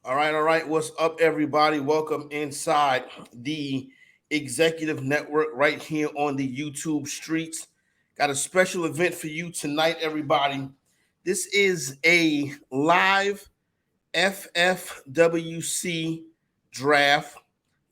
All right, all right. What's up, everybody? Welcome inside the Executive Network right here on the YouTube streets. Got a special event for you tonight, everybody. This is a live FFWC Draft,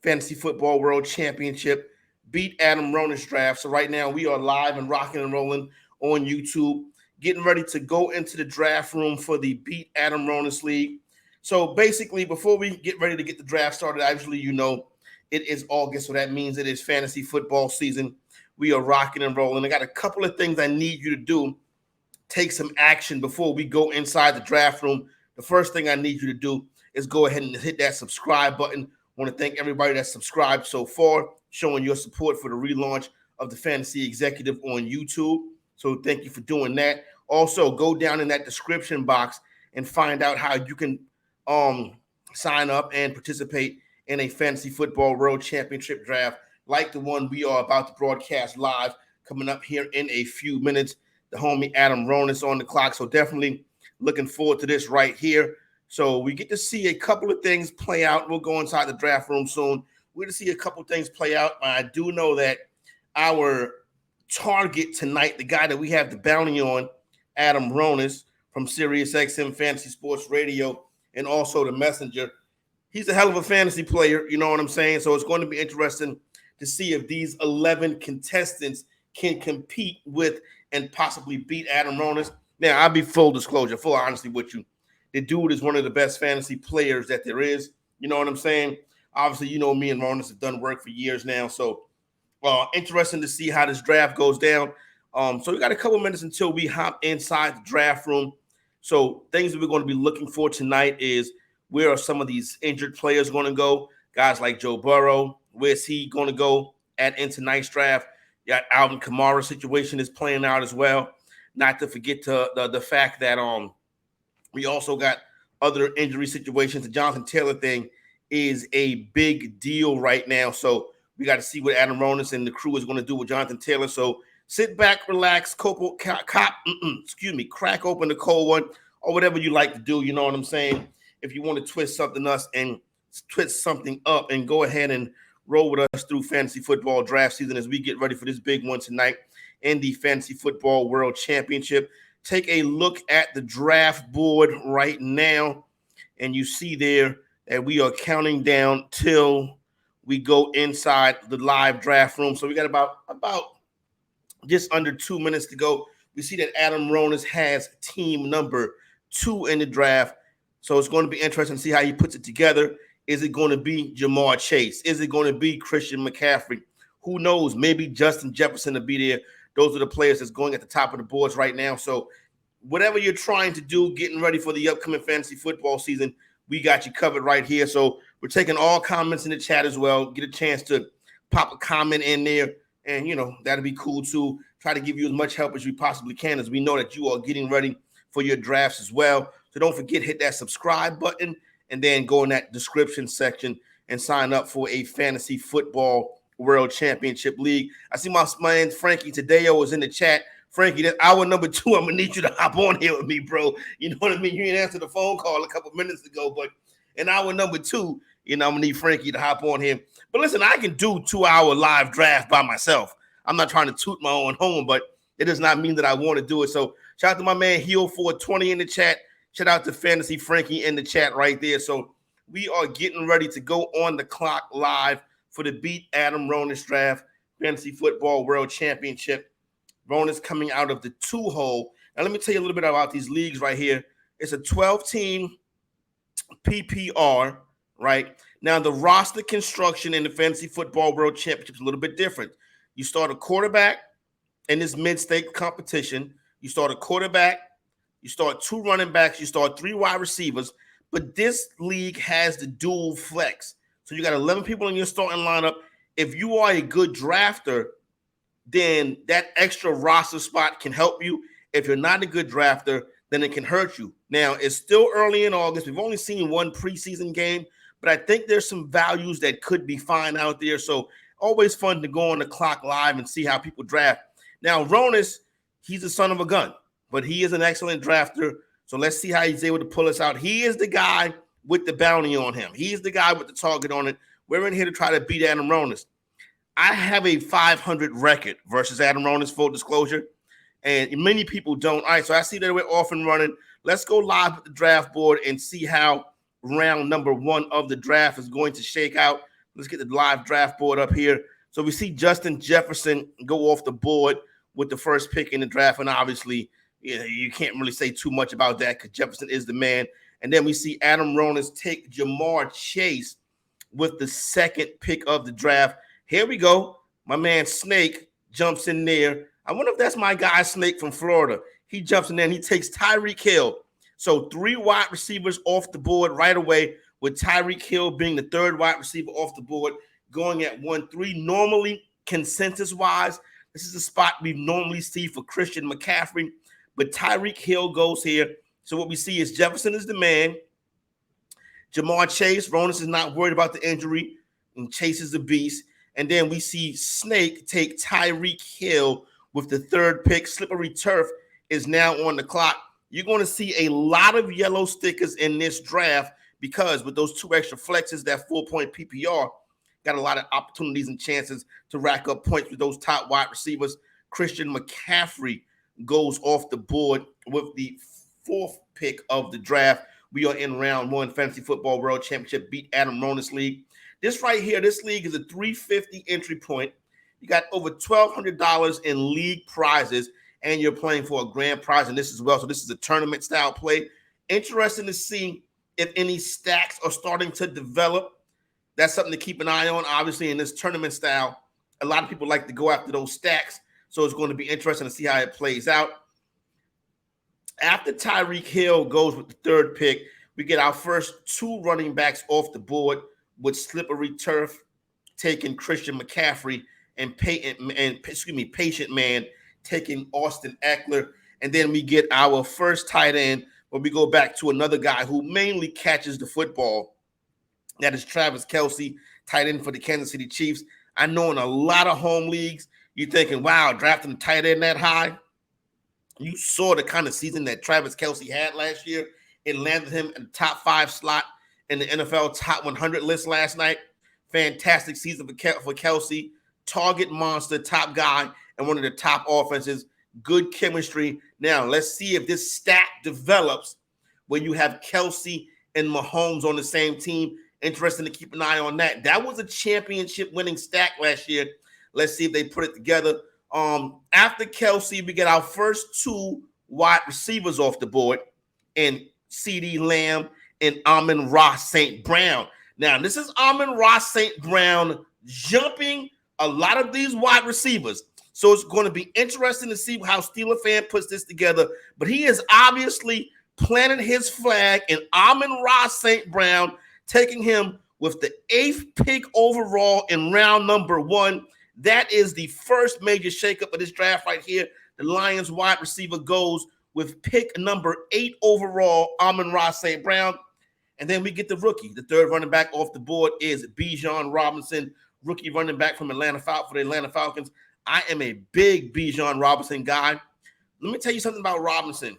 Fantasy Football World Championship, Beat Adam Ronis Draft. So right now we are live and rocking and rolling on YouTube, getting ready to go into the draft room for the Beat Adam Ronis League. So basically, before we get ready to get the draft started, obviously, it is August, so that means it is fantasy football season. We are rocking and rolling. I got a couple of things I need you to do. Take some action before we go inside the draft room. The first thing I need you to do is go ahead and hit that subscribe button. I want to thank everybody that's subscribed so far, showing your support for the relaunch of the Fantasy Executive on YouTube. So thank you for doing that. Also, go down in that description box and find out how you can sign up and participate in a fantasy football world championship draft like the one we are about to broadcast live coming up here in a few minutes. The homie Adam Ronis on the clock. So definitely looking forward to this right here. So we get to see a couple of things play out. We'll go inside the draft room soon. We're going to see a couple of things play out. I do know that our target tonight, the guy that we have the bounty on, Adam Ronis from SiriusXM Fantasy Sports Radio, and also the Messenger. He's a hell of a fantasy player, you know what I'm saying? So it's going to be interesting to see if these 11 contestants can compete with and possibly beat Adam Ronis. Now, I'll be full disclosure, full honesty with you. The dude is one of the best fantasy players that there is. You know what I'm saying? Obviously, you know me and Ronis have done work for years now. So interesting to see how this draft goes down. So we got a couple minutes until we hop inside the draft room. So things that we're going to be looking for tonight is where are some of these injured players going to go? Guys like Joe Burrow, where's he going to go in tonight's draft? Yeah, Alvin Kamara's situation is playing out as well. Not to forget the fact that we also got other injury situations. The Jonathan Taylor thing is a big deal right now. So we got to see what Adam Ronis and the crew is going to do with Jonathan Taylor. So sit back, relax, crack open the cold one, or whatever you like to do. You know what I'm saying? If you want to twist something up and go ahead and roll with us through fantasy football draft season as we get ready for this big one tonight in the Fantasy Football World Championship. Take a look at the draft board right now, and you see there that we are counting down till we go inside the live draft room. So we got about just under 2 minutes to go. We see that Adam Ronis has team number 2 in the draft. So it's going to be interesting to see how he puts it together. Is it going to be Jamar Chase? Is it going to be Christian McCaffrey? Who knows? Maybe Justin Jefferson will be there. Those are the players that's going at the top of the boards right now. So whatever you're trying to do, getting ready for the upcoming fantasy football season, we got you covered right here. So we're taking all comments in the chat as well. Get a chance to pop a comment in there. And, that'll be cool too. Try to give you as much help as we possibly can, as we know that you are getting ready for your drafts as well. So don't forget, hit that subscribe button and then go in that description section and sign up for a Fantasy Football World Championship League. I see my man Frankie Tadeo is in the chat. Frankie, that's hour number 2. I'm going to need you to hop on here with me, bro. You know what I mean? You didn't answer the phone call a couple minutes ago, but in hour number 2, I'm going to need Frankie to hop on here. But listen, I can do 2-hour live draft by myself. I'm not trying to toot my own horn, but it does not mean that I want to do it. So shout out to my man Heel420 in the chat. Shout out to Fantasy Frankie in the chat right there. So we are getting ready to go on the clock live for the Beat Adam Ronis Draft Fantasy Football World Championship. Ronis coming out of the 2-hole. Now let me tell you a little bit about these leagues right here. It's a 12-team PPR, right? Now the roster construction in the Fantasy Football World Championship is a little bit different. You start a quarterback in this mid-state competition. You start a quarterback. You start 2 running backs. You start 3 wide receivers. But this league has the dual flex. So you got 11 people in your starting lineup. If you are a good drafter, then that extra roster spot can help you. If you're not a good drafter, then it can hurt you. Now, it's still early in August. We've only seen 1 preseason game, but I think there's some values that could be fine out there. So always fun to go on the clock live and see how people draft. Now, Ronis, he's a son of a gun, but he is an excellent drafter. So let's see how he's able to pull us out. He is the guy with the bounty on him. He's the guy with the target on it. We're in here to try to beat Adam Ronis. I have a 500 record versus Adam Ronis, full disclosure, and many people don't. All right, so I see that we're off and running. Let's go live with the draft board and see how round number 1 of the draft is going to shake out. Let's get the live draft board up here. So we see Justin Jefferson go off the board with the first pick in the draft, and obviously you can't really say too much about that because Jefferson is the man. And then we see Adam Ronis take Jamar Chase with the second pick of the draft. Here we go. My man Snake jumps in there. I wonder if that's my guy Snake from Florida. He jumps in there and he takes Tyreek Hill. So 3 wide receivers off the board right away, with Tyreek Hill being the 3rd wide receiver off the board, going at 1-3. Normally, consensus-wise, this is the spot we normally see for Christian McCaffrey, but Tyreek Hill goes here. So what we see is Jefferson is the man. Jamar Chase, Ronis is not worried about the injury, and Chase is the beast. And then we see Snake take Tyreek Hill with the 3rd pick. Slippery Turf is now on the clock. You're going to see a lot of yellow stickers in this draft because with those 2 extra flexes, that 4-point PPR, got a lot of opportunities and chances to rack up points with those top wide receivers. Christian McCaffrey goes off the board with the 4th pick of the draft. We are in round 1, Fantasy Football World Championship Beat Adam Ronis League. This right here, this league is a $350 entry point. You got over $1,200 in league prizes, and you're playing for a grand prize in this as well. So this is a tournament style play. Interesting to see if any stacks are starting to develop. That's something to keep an eye on. Obviously, in this tournament style, a lot of people like to go after those stacks. So it's going to be interesting to see how it plays out. After Tyreek Hill goes with the 3rd pick, we get our first 2 running backs off the board, with Slippery Turf taking Christian McCaffrey and Patient Man taking Austin Eckler. And then we get our first tight end, where we go back to another guy who mainly catches the football. That is Travis Kelce, tight end for the Kansas City Chiefs. I know in a lot of home leagues, you're thinking, wow, drafting a tight end that high. You saw the kind of season that Travis Kelce had last year. It landed him in the top 5 slot in the NFL top 100 list last night. Fantastic season for Kelce. Target monster, top guy, and one of the top offenses. Good chemistry. Now, let's see if this stack develops when you have Kelce and Mahomes on the same team. Interesting to keep an eye on that. That was a championship-winning stack last year. Let's see if they put it together. After Kelce, we get our first 2 wide receivers off the board, and CeeDee Lamb and Amon Ra St. Brown. Now, this is Amon Ra St. Brown jumping a lot of these wide receivers. So it's going to be interesting to see how Steeler Fan puts this together. But he is obviously planted his flag in Amon Ra St. Brown, taking him with the 8th pick overall in round number 1. That is the first major shakeup of this draft right here. The Lions wide receiver goes with pick number 8 overall, Amon Ra St. Brown. And then we get the rookie. The 3rd running back off the board is Bijan Robinson, rookie running back from for the Atlanta Falcons. I am a big Bijan Robinson guy. Let me tell you something about Robinson.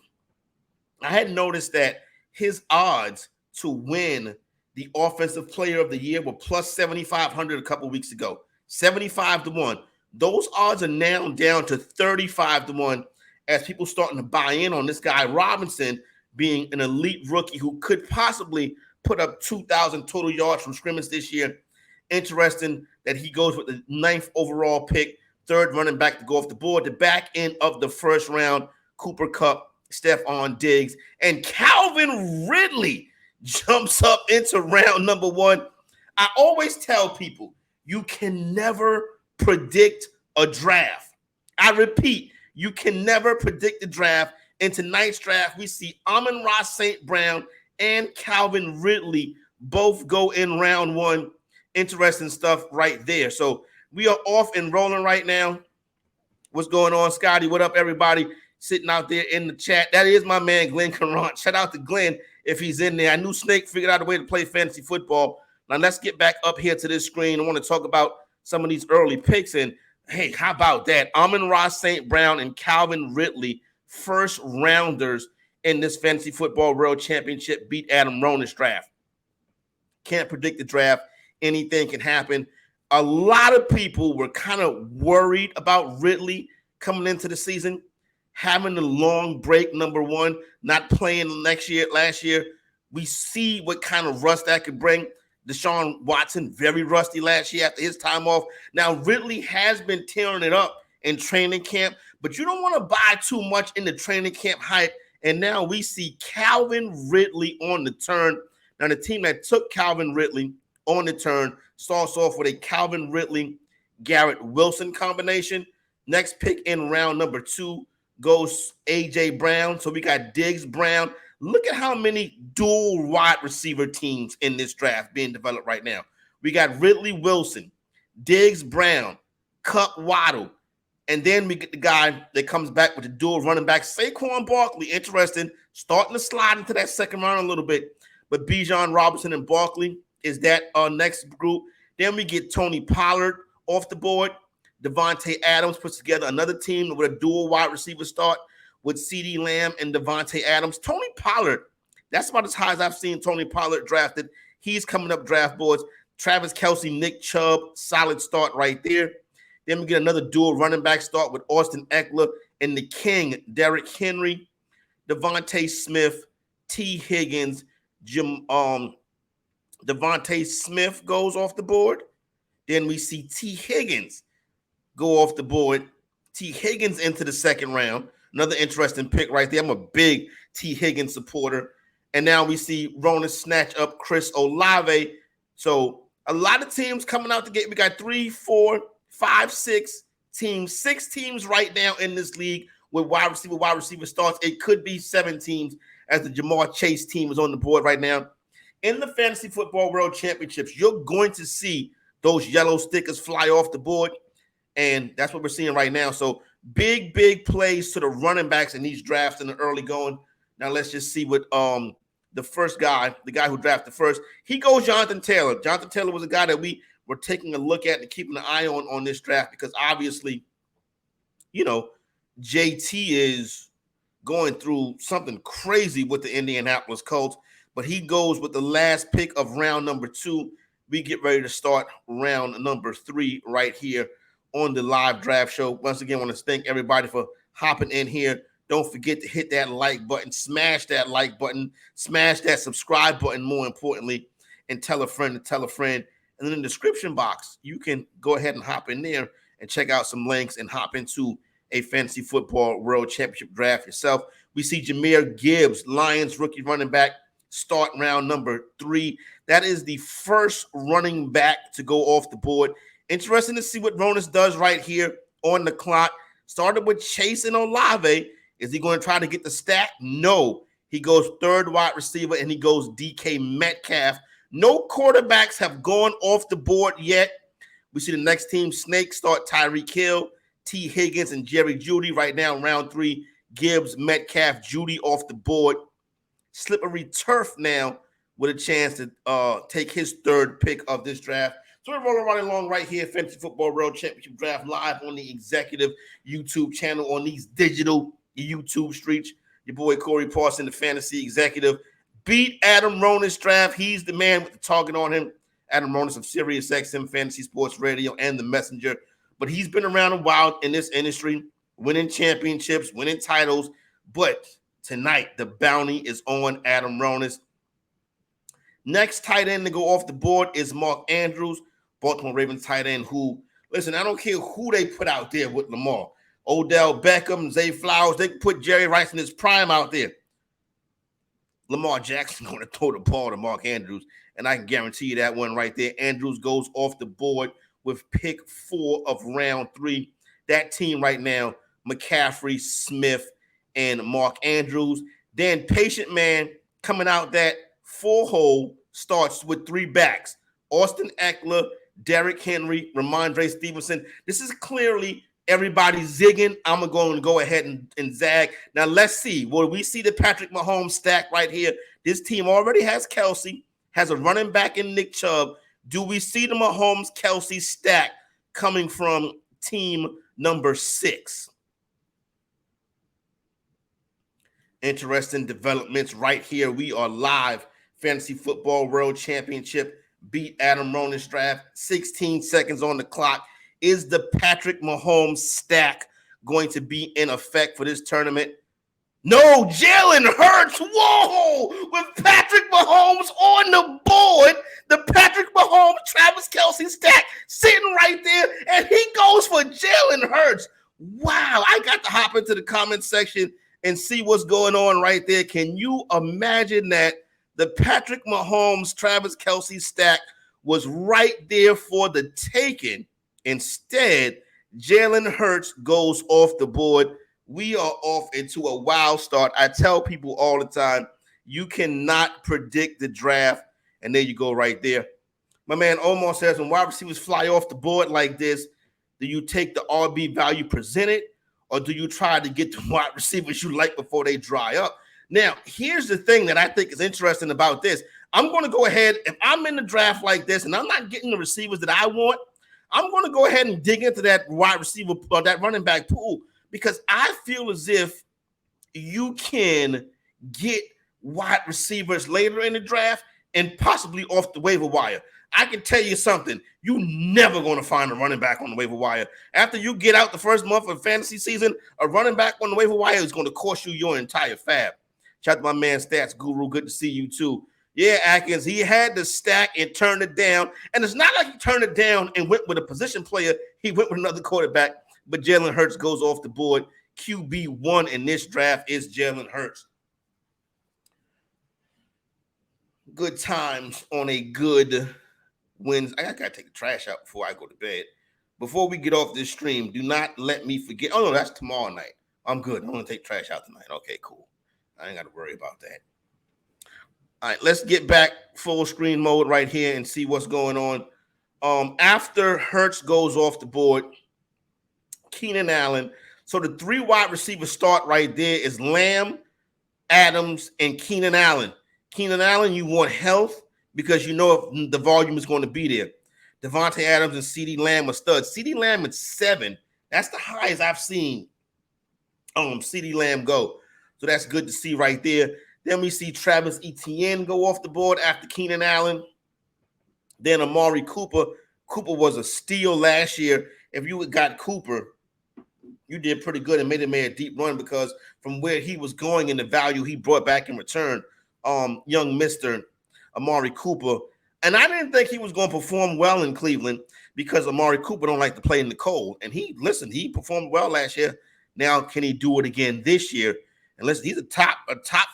I had noticed that his odds to win the Offensive Player of the Year were plus 7,500 a couple weeks ago. 75-1. Those odds are now down to 35-1 as people starting to buy in on this guy Robinson being an elite rookie who could possibly put up 2,000 total yards from scrimmage this year. Interesting that he goes with the 9th overall pick, 3rd running back to go off the board. The back end of the 1st round, Cooper Kupp, Stephon Diggs, and Calvin Ridley jumps up into round number 1. I always tell people, you can never predict a draft. I repeat, you can never predict the draft. In tonight's draft, we see Amon Ra St. Brown and Calvin Ridley both go in round 1. Interesting stuff right there. So we are off and rolling right now. What's going on, Scotty? What up, everybody sitting out there in the chat? That is my man, Glenn Carrant. Shout out to Glenn if he's in there. I knew Snake figured out a way to play fantasy football. Now let's get back up here to this screen. I want to talk about some of these early picks. And, hey, how about that? Amon Ra St. Brown and Calvin Ridley, first rounders in this Fantasy Football World Championship Beat Adam Ronis draft. Can't predict the draft. Anything can happen. A lot of people were kind of worried about Ridley coming into the season, having a long break, number one, not playing last year. We see what kind of rust that could bring. Deshaun Watson, very rusty last year after his time off. Now, Ridley has been tearing it up in training camp, but you don't want to buy too much in the training camp hype. And now we see Calvin Ridley on the turn. Now, the team that took Calvin Ridley on the turn starts off with a Calvin Ridley, Garrett Wilson combination. Next pick in round number 2 goes A.J. Brown. So we got Diggs, Brown. Look at how many dual wide receiver teams in this draft being developed right now. We got Ridley, Wilson, Diggs, Brown, Kupp, Waddle. And then we get the guy that comes back with the dual running back, Saquon Barkley. Interesting, starting to slide into that second round a little bit. But Bijan Robinson and Barkley is that next group. Then we get Tony Pollard off the board. Devontae Adams puts together another team with a dual wide receiver start with CeeDee Lamb and Devontae Adams. Tony Pollard, that's about as high as I've seen Tony Pollard drafted. He's coming up draft boards. Travis Kelce, Nick Chubb, solid start right there. Then we get another dual running back start with Austin Eckler and the King, Derrick Henry, Devontae Smith, T. Higgins, Devontae Smith goes off the board. Then we see T. Higgins go off the board. T. Higgins into the second round. Another interesting pick right there. I'm a big T. Higgins supporter. And now we see Rona snatch up Chris Olave. So a lot of teams coming out to get. We got 3, 4, 5, 6 teams. 6 teams right now in this league with wide receiver starts. It could be 7 teams as the Jamar Chase team is on the board right now. In the Fantasy Football World Championships, you're going to see those yellow stickers fly off the board. And that's what we're seeing right now. So big plays to the running backs in these drafts in the early going. Now let's just see what the first guy, the guy who drafted first, he goes Jonathan Taylor. Jonathan Taylor was a guy that we were taking a look at and keeping an eye on this draft because obviously, you know, JT is going through something crazy with the Indianapolis Colts, but he goes with the last pick of round number 2. We get ready to start round number 3 right here on the live draft show. Once again, I want to thank everybody for hopping in here. Don't forget to hit that like button, smash that like button, smash that subscribe button, more importantly, and tell a friend to tell a friend. And then in the description box, you can go ahead and hop in there and check out some links and hop into a Fantasy Football World Championship draft yourself. We see Jahmyr Gibbs, Lions rookie running back, start round number 3. That is the first running back to go off the board. Interesting to see what Ronas does right here on the clock. Started with Chase and Olave. Is he going to try to get the stack? No. He goes third wide receiver, and he goes DK Metcalf. No quarterbacks have gone off the board yet. We see the next team, Snake, start Tyreek Hill, T. Higgins, and Jerry Jeudy. Right now, round 3, Gibbs, Metcalf, Jeudy off the board. Slippery Turf now with a chance to take his third pick of this draft. So we're rolling right along right here, Fantasy Football World Championship Draft live on the Executive YouTube channel on these digital YouTube streets. Your boy Corey Parson, the Fantasy Executive. Beat Adam Ronis draft. He's the man with the target on him. Adam Ronis of SiriusXM Fantasy Sports Radio and The Messenger. But he's been around a while in this industry, winning championships, winning titles. But tonight, the bounty is on Adam Ronis. Next tight end to go off the board is Mark Andrews, Baltimore Ravens tight end who, listen, I don't care who they put out there with Lamar. Odell Beckham, Zay Flowers, they put Jerry Rice in his prime out there. Lamar Jackson going to throw the ball to Mark Andrews, and I can guarantee you that one right there. Andrews goes off the board with pick 4 of round 3. That team right now, McCaffrey, Smith, and Mark Andrews. Then Patient Man coming out that 4-hole starts with 3 backs. Austin Eckler, Derrick Henry, Ramondre Stevenson. This is clearly everybody zigging. I'm going to go ahead and zag. Now, let's see. Will we see the Patrick Mahomes stack right here? This team already has Kelce, has a running back in Nick Chubb. Do we see the Mahomes-Kelce stack coming from team number 6? Interesting developments right here. We are live. Fantasy Football World Championship. Beat Adam Ronan's draft. 16 seconds on the clock. Is the Patrick Mahomes stack going to be in effect for this tournament? No, Jalen Hurts. Whoa! With Patrick Mahomes on the board, the Patrick Mahomes, Travis Kelce stack sitting right there, and he goes for Jalen Hurts. Wow, I got to hop into the comment section and see what's going on right there. Can you imagine that the Patrick Mahomes, Travis Kelce stack was right there for the taking? Instead, Jalen Hurts goes off the board. We are off into a wild start. I tell people all the time, you cannot predict the draft. And there you go right there. My man Omar says, when wide receivers fly off the board like this, do you take the RB value presented, or do you try to get the wide receivers you like before they dry up? Now, here's the thing that I think is interesting about this. I'm going to go ahead, if I'm in the draft like this and I'm not getting the receivers that I want, I'm going to go ahead and dig into that wide receiver or that running back pool, because I feel as if you can get wide receivers later in the draft and possibly off the waiver wire. I can tell you something. You're never going to find a running back on the waiver wire. After you get out the first month of fantasy season, a running back on the waiver wire is going to cost you your entire fab. Shout out to my man Stats Guru. Good to see you too. Yeah, Atkins, he had the stack and turned it down. And it's not like he turned it down and went with a position player. He went with another quarterback. But Jalen Hurts goes off the board. QB1 in this draft is Jalen Hurts. Good times on a good Wednesday. I got to take the trash out before I go to bed. Before we get off this stream, do not let me forget. Oh, no, that's tomorrow night. I'm good. I'm going to take trash out tonight. Okay, cool. I ain't got to worry about that. All right, let's get back full screen mode right here and see what's going on. After Hurts goes off the board, Keenan Allen. So the three wide receivers start right there is Lamb, Adams, and Keenan Allen. Keenan Allen, you want health because you know if the volume is going to be there. Devontae Adams and CeeDee Lamb are studs. CeeDee Lamb at 7. That's the highest I've seen CeeDee Lamb go. So that's good to see right there. Then we see Travis Etienne go off the board after Keenan Allen. Then Amari Cooper. Cooper was a steal last year. If you had got Cooper, you did pretty good and made a deep run, because from where he was going and the value he brought back in return, young Mr. Amari Cooper. And I didn't think he was going to perform well in Cleveland because Amari Cooper don't like to play in the cold. And he performed well last year. Now, can he do it again this year? And listen, he's a top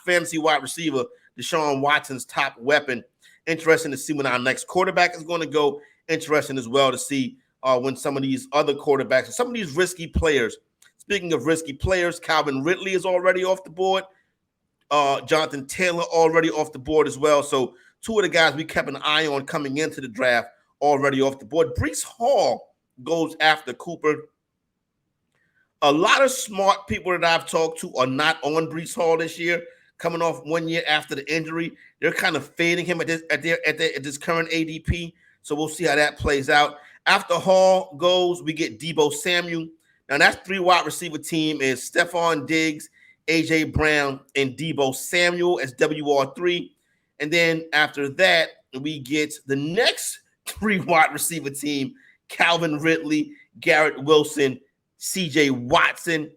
fantasy wide receiver, Deshaun Watson's top weapon. Interesting to see when our next quarterback is going to go. Interesting as well to see when some of these other quarterbacks, some of these risky players. Speaking of risky players, Calvin Ridley is already off the board. Jonathan Taylor already off the board as well. So two of the guys we kept an eye on coming into the draft already off the board. Breece Hall goes after Cooper. A lot of smart people that I've talked to are not on Breece Hall this year, coming off 1 year after the injury. They're kind of fading him at this current ADP. So we'll see how that plays out. After Hall goes, we get Deebo Samuel. Now that's 3 wide receiver team is Stephon Diggs, AJ Brown, and Deebo Samuel as WR3. And then after that, we get the next 3 wide receiver team, Calvin Ridley, Garrett Wilson, CJ Watson.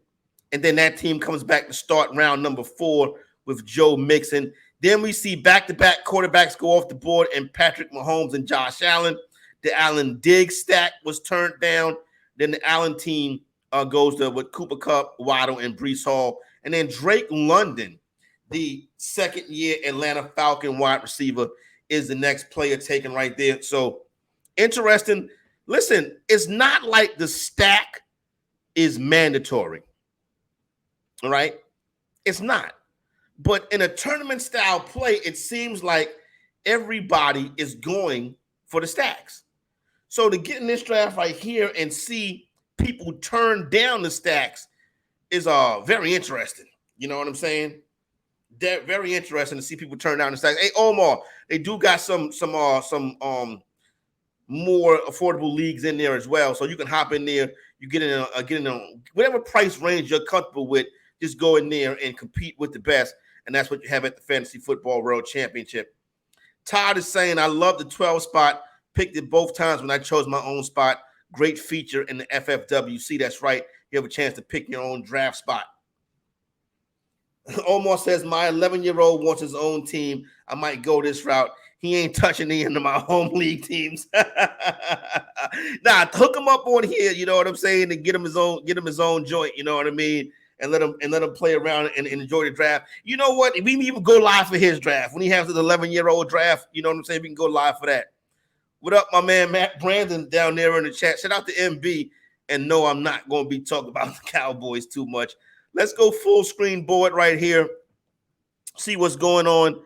And then that team comes back to start round number 4 with Joe Mixon. Then we see back-to-back quarterbacks go off the board, and Patrick Mahomes and Josh Allen. The Allen Diggs stack was turned down. Then the Allen team goes to with Cooper Kupp, Waddle, and Breece Hall. And then Drake London, the second-year Atlanta Falcon wide receiver, is the next player taken right there. So interesting. Listen, it's not like the stack is mandatory. All right? It's not. But in a tournament-style play, it seems like everybody is going for the stacks. So to get in this draft right here and see people turn down the stacks is very interesting. You know what I'm saying? They're very interesting to see people turn down the stacks. Hey, Omar, they do got some more affordable leagues in there as well. So you can hop in there. You get in whatever price range you're comfortable with. Just go in there and compete with the best. And that's what you have at the Fantasy Football World Championship. Todd is saying, I love the 12 spot. Picked it both times when I chose my own spot. Great feature in the FFWC. That's right. You have a chance to pick your own draft spot. Omar says, my 11-year-old wants his own team. I might go this route. He ain't touching any of my home league teams. Nah, hook him up on here, you know what I'm saying, and get him his own joint, you know what I mean? And let him play around and enjoy the draft. You know what? We can even go live for his draft. When he has his 11-year-old draft, you know what I'm saying? We can go live for that. What up, my man Matt Brandon down there in the chat? Shout out to MB. And no, I'm not going to be talking about the Cowboys too much. Let's go full screen board right here. See what's going on.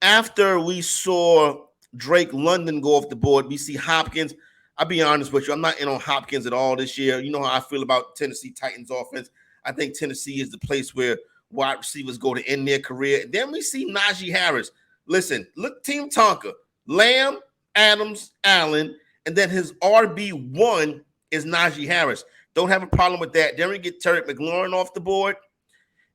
After we saw Drake London go off the board, we see Hopkins. I'll be honest with you. I'm not in on Hopkins at all this year. You know how I feel about Tennessee Titans offense. I think Tennessee is the place where wide receivers go to end their career. Then we see Najee Harris. Listen, look, Team Tonka. Lamb, Adams, Allen, and then his RB1 is Najee Harris. Don't have a problem with that. Then we get Terry McLaurin off the board.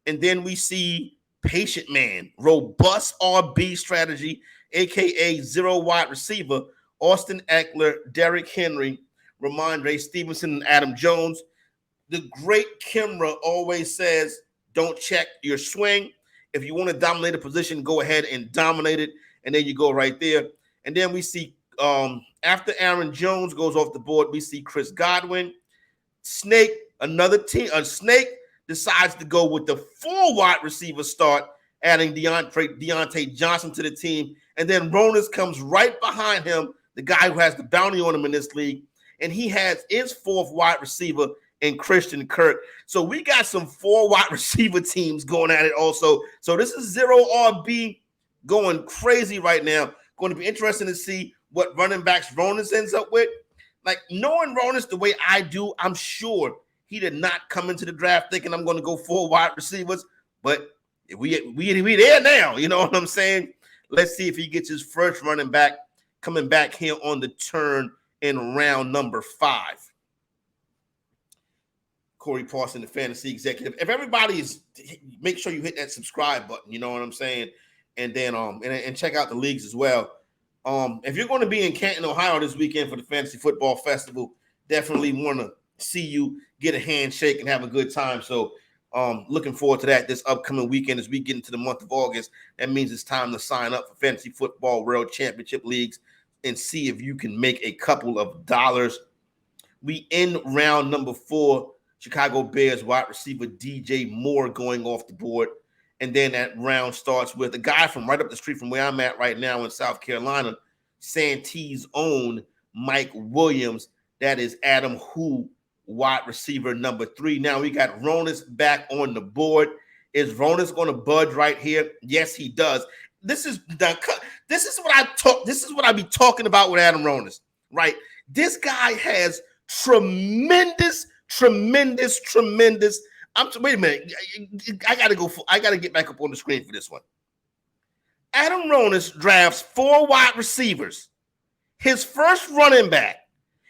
And then we see Patient Man, robust RB strategy, a.k.a. zero wide receiver, Austin Eckler, Derrick Henry, Ramondre Stevenson, and Adam Jones. The great Kimra always says, don't check your swing. If you want to dominate a position, go ahead and dominate it. And then you go right there. And then we see, after Aaron Jones goes off the board, we see Chris Godwin. Snake, another team. Snake decides to go with the full wide receiver start, adding Deontay Johnson to the team. And then Ronas comes right behind him, the guy who has the bounty on him in this league. And he has his fourth wide receiver in Christian Kirk. So we got some 4 wide receiver teams going at it also. So this is zero RB going crazy right now. Going to be interesting to see what running backs Ronas ends up with. Like, knowing Ronas the way I do, I'm sure he did not come into the draft thinking I'm going to go 4 wide receivers. But we there now. You know what I'm saying? Let's see if he gets his first running back coming back here on the turn in round number 5. Corey Parson, the fantasy executive. If everybody is, make sure you hit that subscribe button. You know what I'm saying? And then and check out the leagues as well. If you're going to be in Canton, Ohio this weekend for the Fantasy Football Festival, definitely want to see you get a handshake and have a good time. So looking forward to that this upcoming weekend as we get into the month of August. That means it's time to sign up for Fantasy Football World Championship Leagues and see if you can make a couple of dollars. We end round number 4. Chicago Bears wide receiver DJ Moore going off the board. And then that round starts with a guy from right up the street from where I'm at right now in South Carolina, Santee's own Mike Williams. That is Adam Hu, wide receiver number 3. Now we got Ronas back on the board. Is Ronas going to budge right here? Yes, he does. This is what I be talking about with Adam Ronas, right? This guy has tremendous. Wait a minute. I gotta get back up on the screen for this one. Adam Ronas drafts 4 wide receivers. His first running back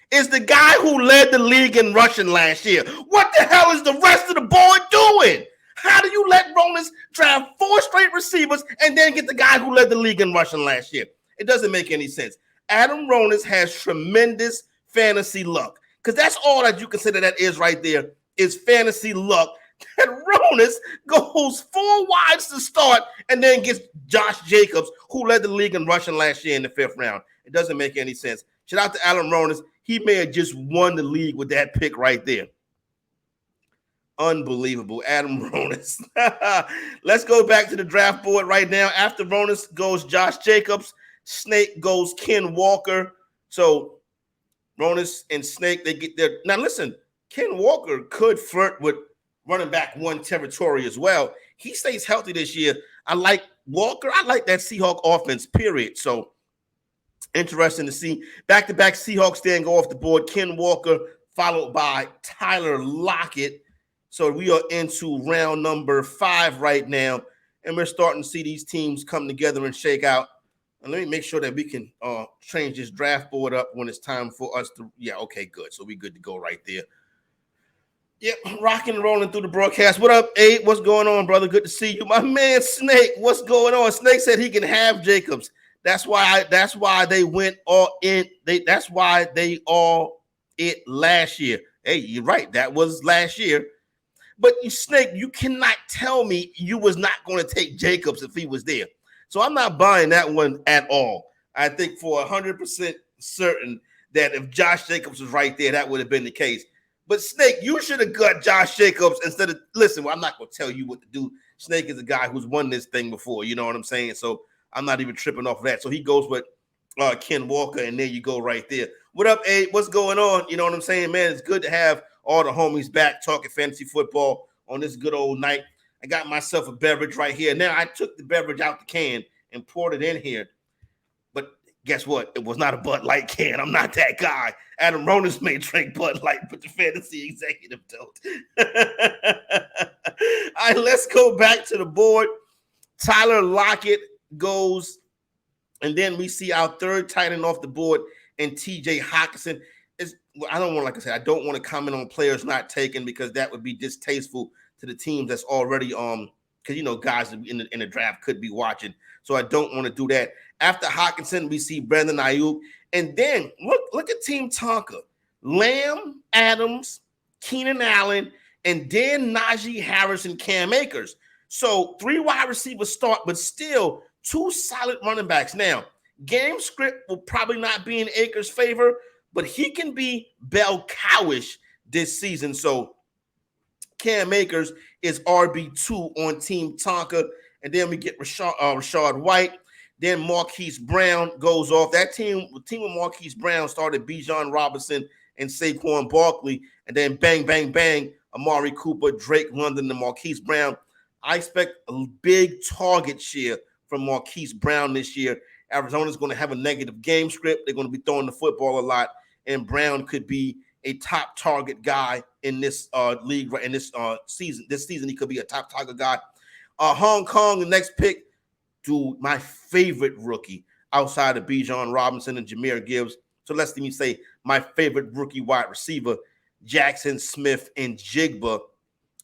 is the guy who led the league in rushing last year. What the hell is the rest of the board doing? How do you let Ronas draft 4 straight receivers and then get the guy who led the league in rushing last year? It doesn't make any sense. Adam Ronas has tremendous fantasy luck, because that's all that you consider that is right there is fantasy luck. That Ronas goes 4 wides to start and then gets Josh Jacobs, who led the league in rushing last year in the 5th round. It doesn't make any sense. Shout out to Adam Ronas. He may have just won the league with that pick right there. Unbelievable. Adam Ronas. Let's go back to the draft board right now. After Ronas goes Josh Jacobs. Snake goes Ken Walker. So Ronas and Snake, they get there. Now listen, Ken Walker could flirt with running back 1 territory as well. He stays healthy this year. I like Walker. I like that Seahawk offense, period. So interesting to see. Back-to-back Seahawks then go off the board. Ken Walker followed by Tyler Lockett. So we are into round number 5 right now, and we're starting to see these teams come together and shake out. And let me make sure that we can change this draft board up when it's time for us to. Yeah, okay, good. So we good to go right there. Yep, rocking and rolling through the broadcast. What up, Abe? What's going on, brother? Good to see you. My man Snake, what's going on? Snake said he can have Jacobs. That's why they went all in. That's why they all it last year. Hey, you're right. That was last year. But Snake, you cannot tell me you was not going to take Jacobs if he was there. So I'm not buying that one at all. I think for 100% certain that if Josh Jacobs was right there, that would have been the case. But Snake, you should have got Josh Jacobs instead of listen. Well, I'm not going to tell you what to do. Snake is a guy who's won this thing before. You know what I'm saying? So I'm not even tripping off of that. So he goes with Ken Walker, and there you go right there. What up, Abe? What's going on? You know what I'm saying, man? It's good to have all the homies back talking fantasy football on this good old night. I got myself a beverage right here. Now, I took the beverage out the can and poured it in here. But guess what? It was not a Bud Light can. I'm not that guy. Adam Ronis may drink Bud Light, but the fantasy executive don't. All right, let's go back to the board. Tyler Lockett goes, and then we see our third tight end off the board, and TJ Hockenson. I don't want, like I said, I don't want to comment on players not taken because that would be distasteful to the teams that's already because guys in the draft could be watching. So I don't want to do that. After Hockenson, we see Brandon Ayuk, and then look at Team Tonka: Lamb, Adams, Keenan Allen, and then Najee Harris and Cam Akers. So 3 wide receivers start, but still 2 solid running backs. Now, game script will probably not be in Akers' favor, but he can be bell cowish this season. So Cam Akers is RB2 on Team Tonka. And then we get Rashad White. Then Marquise Brown goes off. That team with Marquise Brown started Bijan Robinson and Saquon Barkley. And then bang, bang, bang, Amari Cooper, Drake London, and Marquise Brown. I expect a big target share from Marquise Brown this year. Arizona's going to have a negative game script. They're going to be throwing the football a lot. And Brown could be a top target guy in this league, in this season. This season, he could be a top target guy. Hong Kong, the next pick, dude, my favorite rookie outside of Bijan Robinson and Jahmyr Gibbs. So let me say my favorite rookie wide receiver, Jackson Smith and Jigba,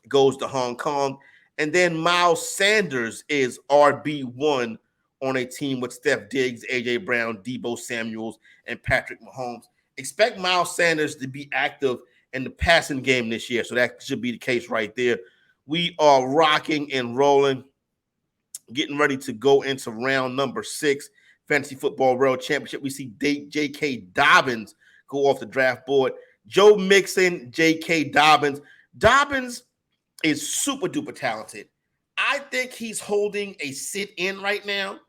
goes to Hong Kong. And then Miles Sanders is RB1 on a team with Steph Diggs, A.J. Brown, Deebo Samuels, and Patrick Mahomes. Expect Miles Sanders to be active in the passing game this year. So that should be the case right there. We are rocking and rolling, getting ready to go into round number 6, Fantasy Football World Championship. We see J.K. Dobbins go off the draft board. Joe Mixon, J.K. Dobbins. Dobbins is super duper talented. I think he's holding a sit-in right now.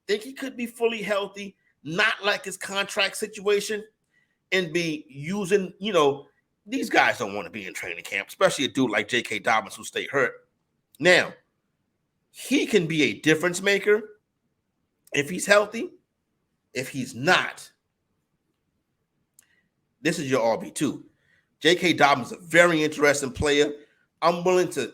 Think he could be fully healthy, not like his contract situation, and be using, these guys don't want to be in training camp, especially a dude like J.K. Dobbins who stayed hurt. Now, he can be a difference maker if he's healthy. If he's not, this is your RB2. J.K. Dobbins is a very interesting player. I'm willing to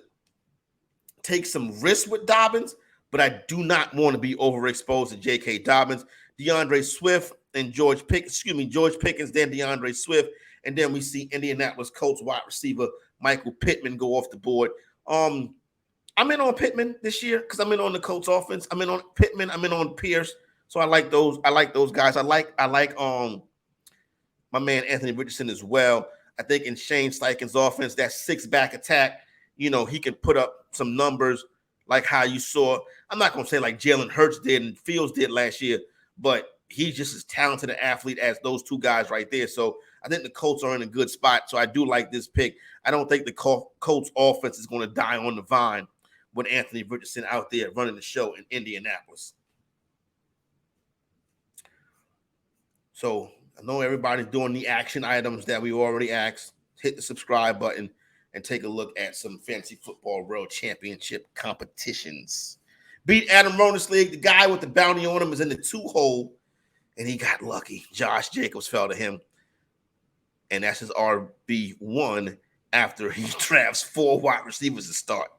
take some risks with Dobbins, but I do not want to be overexposed to J.K. Dobbins. DeAndre Swift and George Pickens, then DeAndre Swift. And then we see Indianapolis Colts wide receiver Michael Pittman go off the board. I'm in on Pittman this year because I'm in on the Colts offense. I'm in on Pittman. I'm in on Pierce. So I like those. I like those guys. I like my man Anthony Richardson as well. I think in Shane Steichen's offense, that 6-back attack, he can put up some numbers like how you saw. I'm not going to say like Jalen Hurts did and Fields did last year, but he's just as talented an athlete as those two guys right there. So I think the Colts are in a good spot. So I do like this pick. I don't think the Colts offense is going to die on the vine with Anthony Richardson out there running the show in Indianapolis. So I know everybody's doing the action items that we already asked. Hit the subscribe button and take a look at some Fantasy Football World Championship competitions. Beat Adam Ronis League. The guy with the bounty on him is in the 2-hole, and he got lucky. Josh Jacobs fell to him, and that's his RB1 after he drafts 4 wide receivers to start.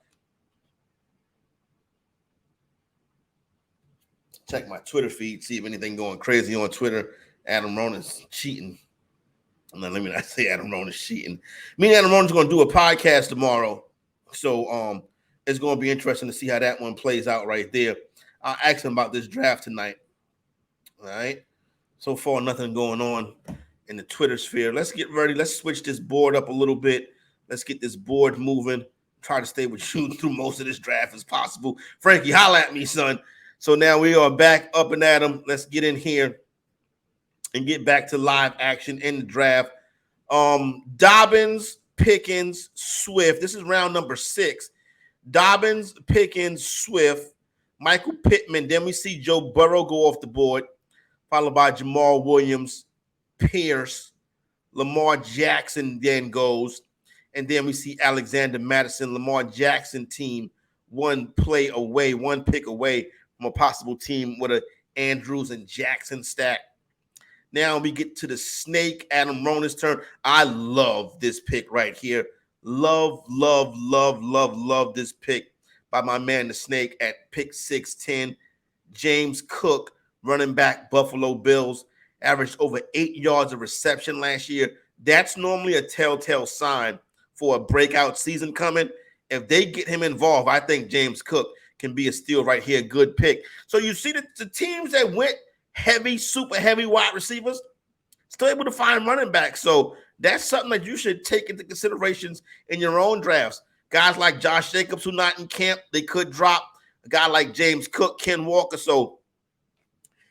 Check my Twitter feed, see if anything going crazy on Twitter. Adam Ronis cheating. Let me not say Adam Ronis cheating. Me and Adam Ronis are going to do a podcast tomorrow. So it's going to be interesting to see how that one plays out right there. I'll ask him about this draft tonight. All right. So far, nothing going on in the Twitter sphere. Let's get ready. Let's switch this board up a little bit. Let's get this board moving. Try to stay with you through most of this draft as possible. Frankie, holla at me, son. So now we are back up and at 'em. Let's get in here and get back to live action in the draft. Dobbins, Pickens, Swift. This is round number 6. Dobbins, Pickens, Swift, Michael Pittman. Then we see Joe Burrow go off the board, followed by Jamal Williams, Pierce, Lamar Jackson then goes. And then we see Alexander Madison, Lamar Jackson team, one pick away from a possible team with a Andrews and Jackson stack. Now we get to the snake, Adam Rona's turn. I love this pick right here. Love this pick by my man, the snake, at pick 610. James Cook, running back, Buffalo Bills, averaged over 8 yards of reception last year. That's normally a telltale sign for a breakout season coming. If they get him involved, I think James Cook can be a steal right here. Good pick. So you see the teams that went heavy, super heavy wide receivers, still able to find running backs. So that's something that you should take into considerations in your own drafts. Guys like Josh Jacobs, who not in camp, they could drop. A guy like James Cook, Ken Walker. So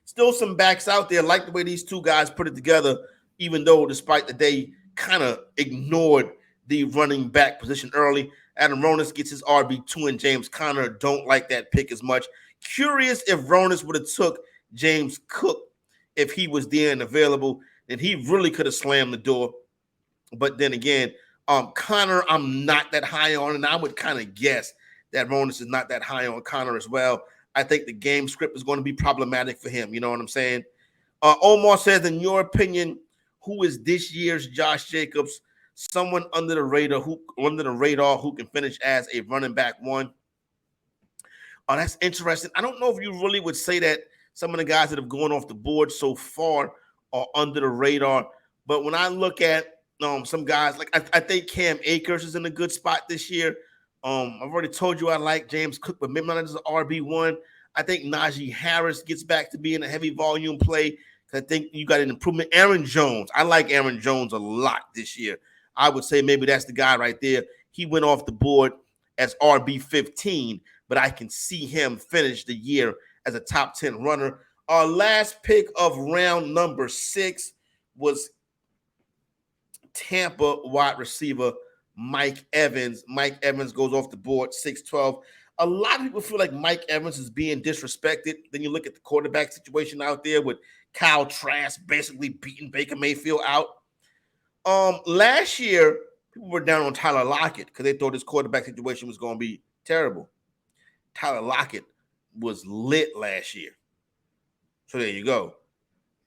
still some backs out there. Like the way these two guys put it together, even though despite that they kind of ignored the running back position early. Adam Ronas gets his RB2, and James Conner don't like that pick as much. Curious if Ronas would have took James Cook if he was there and available, then he really could have slammed the door. But then again, Conner, I'm not that high on, and I would kind of guess that Ronas is not that high on Conner as well. I think the game script is going to be problematic for him. You know what I'm saying? Omar says, in your opinion, who is this year's Josh Jacobs? Someone under the radar who can finish as a running back one. Oh, that's interesting. I don't know if you really would say that some of the guys that have gone off the board so far are under the radar. But when I look at some guys, like I think Cam Akers is in a good spot this year. I've already told you I like James Cook, but maybe not as an RB1. I think Najee Harris gets back to being a heavy volume play. I think you got an improvement. Aaron Jones. I like Aaron Jones a lot this year. I would say maybe that's the guy right there. He went off the board as RB15, but I can see him finish the year as a top 10 runner. Our last pick of round number 6 was Tampa wide receiver Mike Evans. Mike Evans goes off the board, 6'12". A lot of people feel like Mike Evans is being disrespected. Then you look at the quarterback situation out there with Kyle Trask basically beating Baker Mayfield out. Last year, people were down on Tyler Lockett because they thought his quarterback situation was going to be terrible. Tyler Lockett was lit last year. So there you go.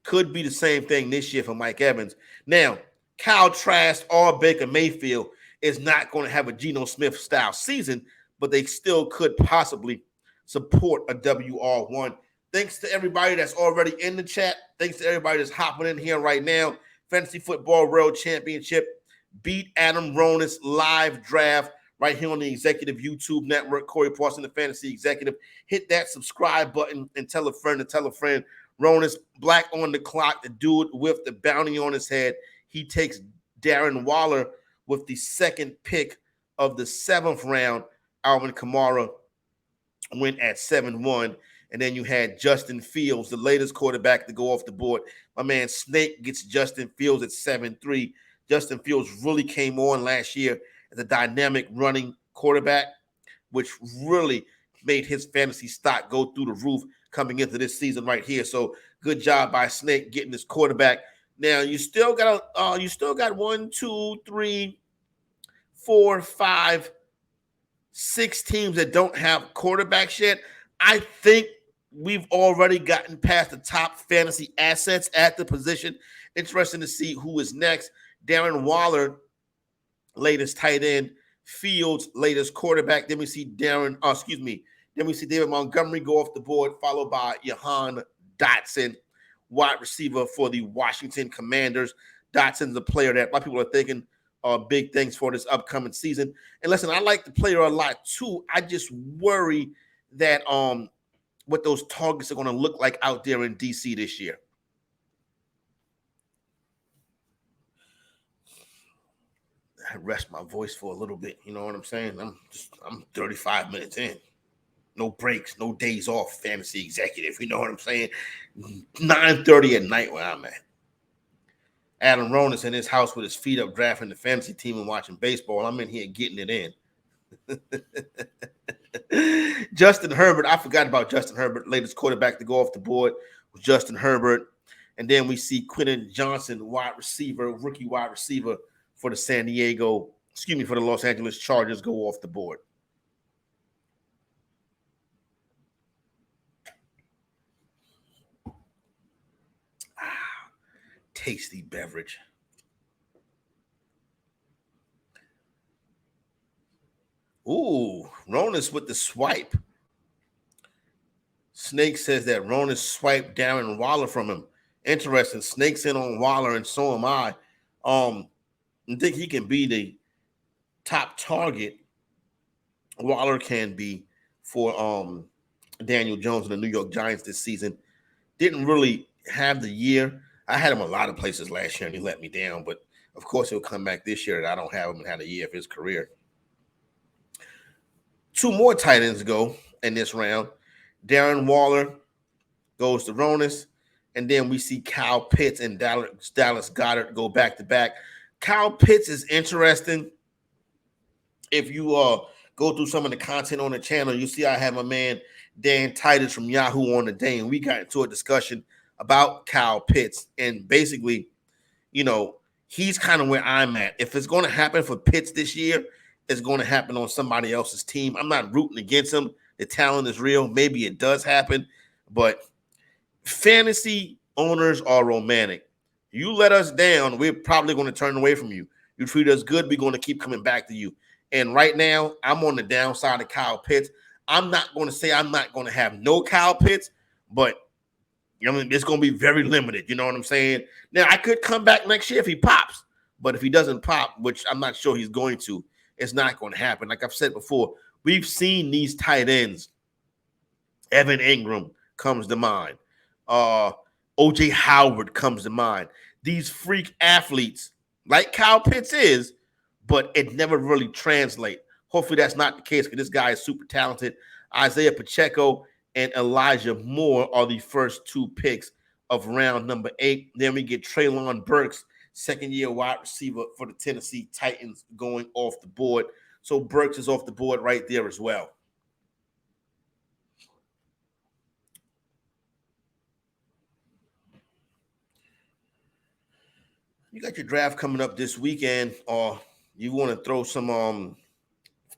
Could be the same thing this year for Mike Evans. Now, Kyle Trask or Baker Mayfield is not going to have a Geno Smith-style season, but they still could possibly support a WR1. Thanks to everybody that's already in the chat. Thanks to everybody that's hopping in here right now. Fantasy Football World Championship. Beat Adam Ronas live draft right here on the Executive YouTube Network. Corey Parson, the Fantasy Executive. Hit that subscribe button and tell a friend to tell a friend. Ronas, black on the clock, the dude with the bounty on his head. He takes Darren Waller with the second pick of the 7th round. Alvin Kamara went at 7-1. And then you had Justin Fields, the latest quarterback to go off the board. My man Snake gets Justin Fields at 7-3. Justin Fields really came on last year as a dynamic running quarterback, which really made his fantasy stock go through the roof coming into this season right here. So good job by Snake getting this quarterback. Now you still got 1, 2, 3, 4, 5, 6 teams that don't have quarterbacks yet. I think we've already gotten past the top fantasy assets at the position. Interesting to see who is next. Darren Waller, latest tight end. Fields, latest quarterback. Then we see Then we see David Montgomery go off the board, followed by Jahan Dotson, wide receiver for the Washington Commanders. Dotson's a player that a lot of people are thinking big things for this upcoming season. And listen, I like the player a lot too. I just worry that what those targets are going to look like out there in DC this year. I rest my voice for a little bit. You know what I'm saying? I'm 35 minutes in. No breaks, no days off, fantasy executive. You know what I'm saying? 9:30 at night where I'm at. Adam Ronis in his house with his feet up drafting the fantasy team and watching baseball. I'm in here getting it in. Justin Herbert. I forgot about Justin Herbert. Latest quarterback to go off the board was Justin Herbert. And then we see Quentin Johnson, rookie wide receiver for the for the Los Angeles Chargers go off the board. Tasty beverage. Ooh, Ronis with the swipe. Snake says that Ronis swiped Darren Waller from him. Interesting. Snake's in on Waller, and so am I. I think he can be the top target Waller can be for Daniel Jones and the New York Giants this season. Didn't really have the year. I had him a lot of places last year, and he let me down. But, of course, he'll come back this year that I don't have him and had a year of his career. 2 more tight ends go in this round. Darren Waller goes to Ronis, and then we see Kyle Pitts and Dallas Goedert go back-to-back. Kyle Pitts is interesting. If you go through some of the content on the channel, you see I have my man Dan Titus from Yahoo on the day, and we got into a discussion about Kyle Pitts. And basically, he's kind of where I'm at. If it's going to happen for Pitts this year, it's going to happen on somebody else's team. I'm not rooting against him. The talent is real. Maybe it does happen, but fantasy owners are romantic. You let us down, we're probably going to turn away from you. You treat us good, we're going to keep coming back to you. And right now, I'm on the downside of Kyle Pitts. I'm not going to say I'm not going to have no Kyle Pitts, but it's going to be very limited. You know what I'm saying? Now, I could come back next year if he pops, but if he doesn't pop, which I'm not sure he's going to, it's not going to happen. Like I've said before, we've seen these tight ends. Evan Ingram comes to mind. O.J. Howard comes to mind. These freak athletes, like Kyle Pitts is, but it never really translates. Hopefully that's not the case because this guy is super talented. Isaiah Pacheco and Elijah Moore are the first 2 picks of round number 8. Then we get Treylon Burks, second-year wide receiver for the Tennessee Titans, going off the board. So Burks is off the board right there as well. You got your draft coming up this weekend, or you want to throw some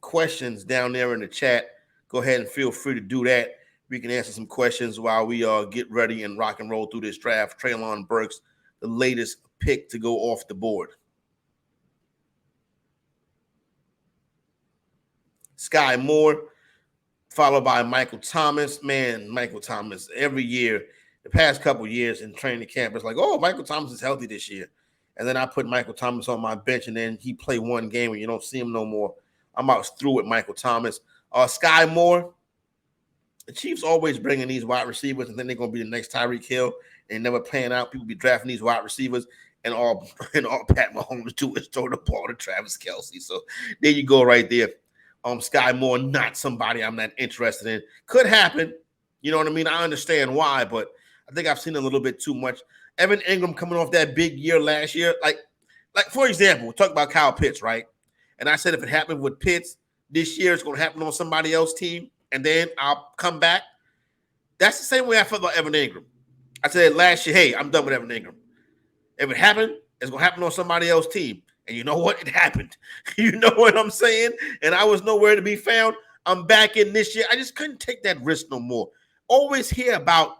questions down there in the chat, go ahead and feel free to do that. We can answer some questions while we get ready and rock and roll through this draft. Treylon Burks, the latest pick to go off the board. Sky Moore, followed by Michael Thomas. Man, Michael Thomas, every year, the past couple years in training camp, it's like, oh, Michael Thomas is healthy this year. And then I put Michael Thomas on my bench, and then he played one game and you don't see him no more. I'm out through with Michael Thomas. Sky Moore, the Chiefs always bringing these wide receivers, and then they're going to be the next Tyreek Hill, and never playing out. People be drafting these wide receivers, and all Pat Mahomes do is throw the ball to Travis Kelce. So there you go right there. Sky Moore, not somebody I'm not interested in. Could happen. You know what I mean? I understand why, but I think I've seen a little bit too much. Evan Ingram coming off that big year last year. Like for example, we'll talk about Kyle Pitts, right? And I said if it happened with Pitts this year, it's going to happen on somebody else's team, and then I'll come back. That's the same way I felt about Evan Ingram. I said last year, hey, I'm done with Evan Ingram. If it happened, it's going to happen on somebody else's team. And you know what? It happened. You know what I'm saying? And I was nowhere to be found. I'm back in this year. I just couldn't take that risk no more. Always hear about,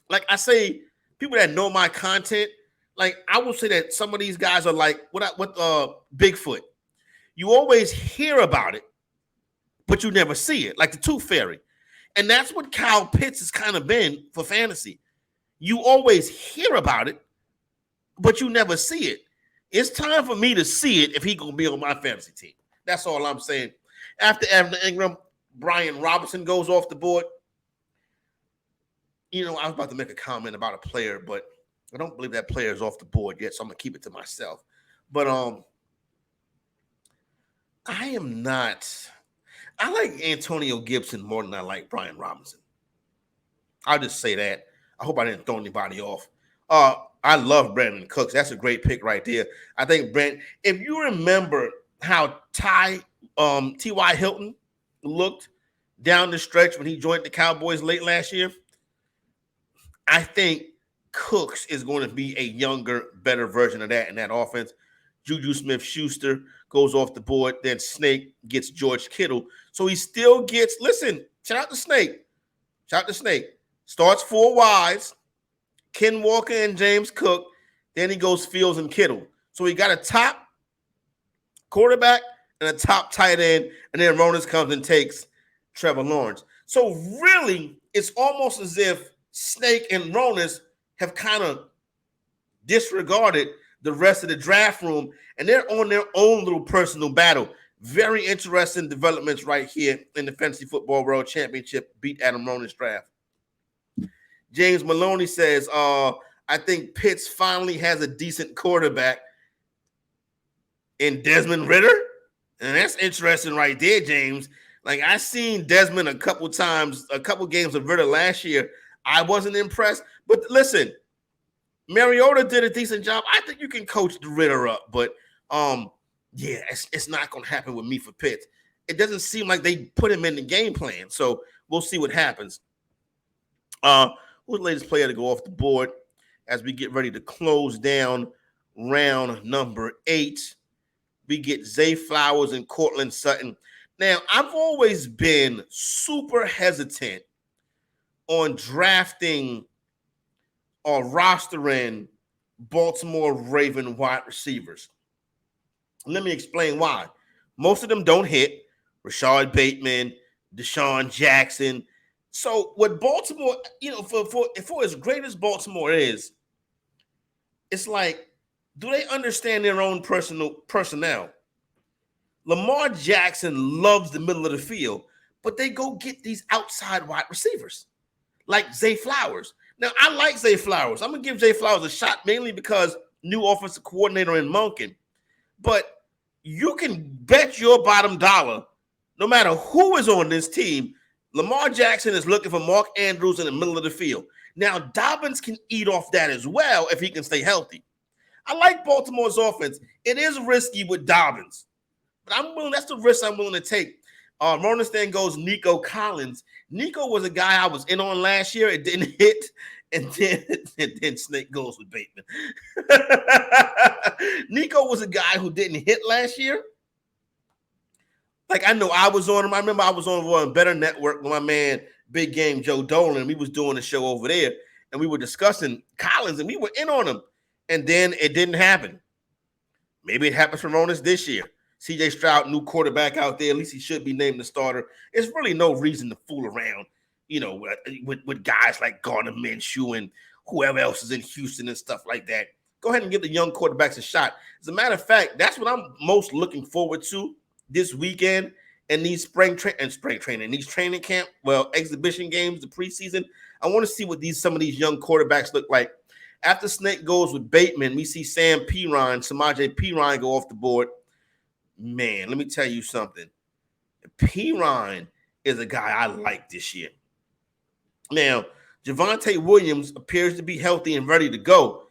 like I say, people that know my content, like I will say that some of these guys are like what Bigfoot. You always hear about it, but you never see it, like the Tooth Fairy. And that's what Kyle Pitts has kind of been for fantasy. You always hear about it, but you never see it. It's time for me to see it if he's going to be on my fantasy team. That's all I'm saying. After Evan Ingram, Brian Robinson goes off the board. I was about to make a comment about a player, but I don't believe that player is off the board yet, so I'm going to keep it to myself. But I am not. I like Antonio Gibson more than I like Brian Robinson. I'll just say that. I hope I didn't throw anybody off. I love Brandon Cooks. That's a great pick right there. I think if you remember how T.Y. Hilton looked down the stretch when he joined the Cowboys late last year, I think Cooks is going to be a younger, better version of that in that offense. Juju Smith-Schuster goes off the board. Then Snake gets George Kittle. So he still gets, listen, shout out to Snake. Shout out to Snake. Starts 4 wides, Ken Walker and James Cook. Then he goes Fields and Kittle. So he got a top quarterback and a top tight end. And then Ronas comes and takes Trevor Lawrence. So really, it's almost as if Snake and Ronas have kind of disregarded the rest of the draft room, and they're on their own little personal battle. Very interesting developments right here in the Fantasy Football World Championship Beat Adam Ronas draft. James Maloney says, I think Pitts finally has a decent quarterback in Desmond Ridder. And that's interesting right there, James. Like, I seen Desmond a couple games of Ridder last year. I wasn't impressed. But listen, Mariota did a decent job. I think you can coach the Ridder up, but yeah, it's not going to happen with me for Pitts. It doesn't seem like they put him in the game plan, so we'll see what happens. Who's the latest player to go off the board as we get ready to close down round number 8? We get Zay Flowers and Cortland Sutton. Now, I've always been super hesitant on drafting or rostering Baltimore Raven wide receivers. Let me explain why. Most of them don't hit. Rashad Bateman, Deshaun Jackson. So what Baltimore, for as great as Baltimore is, it's like, do they understand their own personnel? Lamar Jackson loves the middle of the field, but they go get these outside wide receivers like Zay Flowers. Now, I like Zay Flowers. I'm going to give Zay Flowers a shot mainly because new offensive coordinator in Monken. But you can bet your bottom dollar, no matter who is on this team, Lamar Jackson is looking for Mark Andrews in the middle of the field. Now, Dobbins can eat off that as well if he can stay healthy. I like Baltimore's offense. It is risky with Dobbins, but that's the risk I'm willing to take. Ronan then goes Nico Collins. Nico was a guy I was in on last year. It didn't hit, and then Snake goes with Bateman. Nico was a guy who didn't hit last year. Like, I know I was on him. I remember I was on Better Network with my man Big Game Joe Dolan. We was doing a show over there, and we were discussing Collins, and we were in on him. And then it didn't happen. Maybe it happens for Ronas this year. C.J. Stroud, new quarterback out there. At least he should be named the starter. There's really no reason to fool around, with guys like Gardner Minshew and whoever else is in Houston and stuff like that. Go ahead and give the young quarterbacks a shot. As a matter of fact, that's what I'm most looking forward to this weekend and these these training camp, exhibition games, the preseason. I want to see what some of these young quarterbacks look like. After Snake goes with Bateman, we see Samaje Perine go off the board. Man, let me tell you something. Perine is a guy I like this year. Now, Javonte Williams appears to be healthy and ready to go.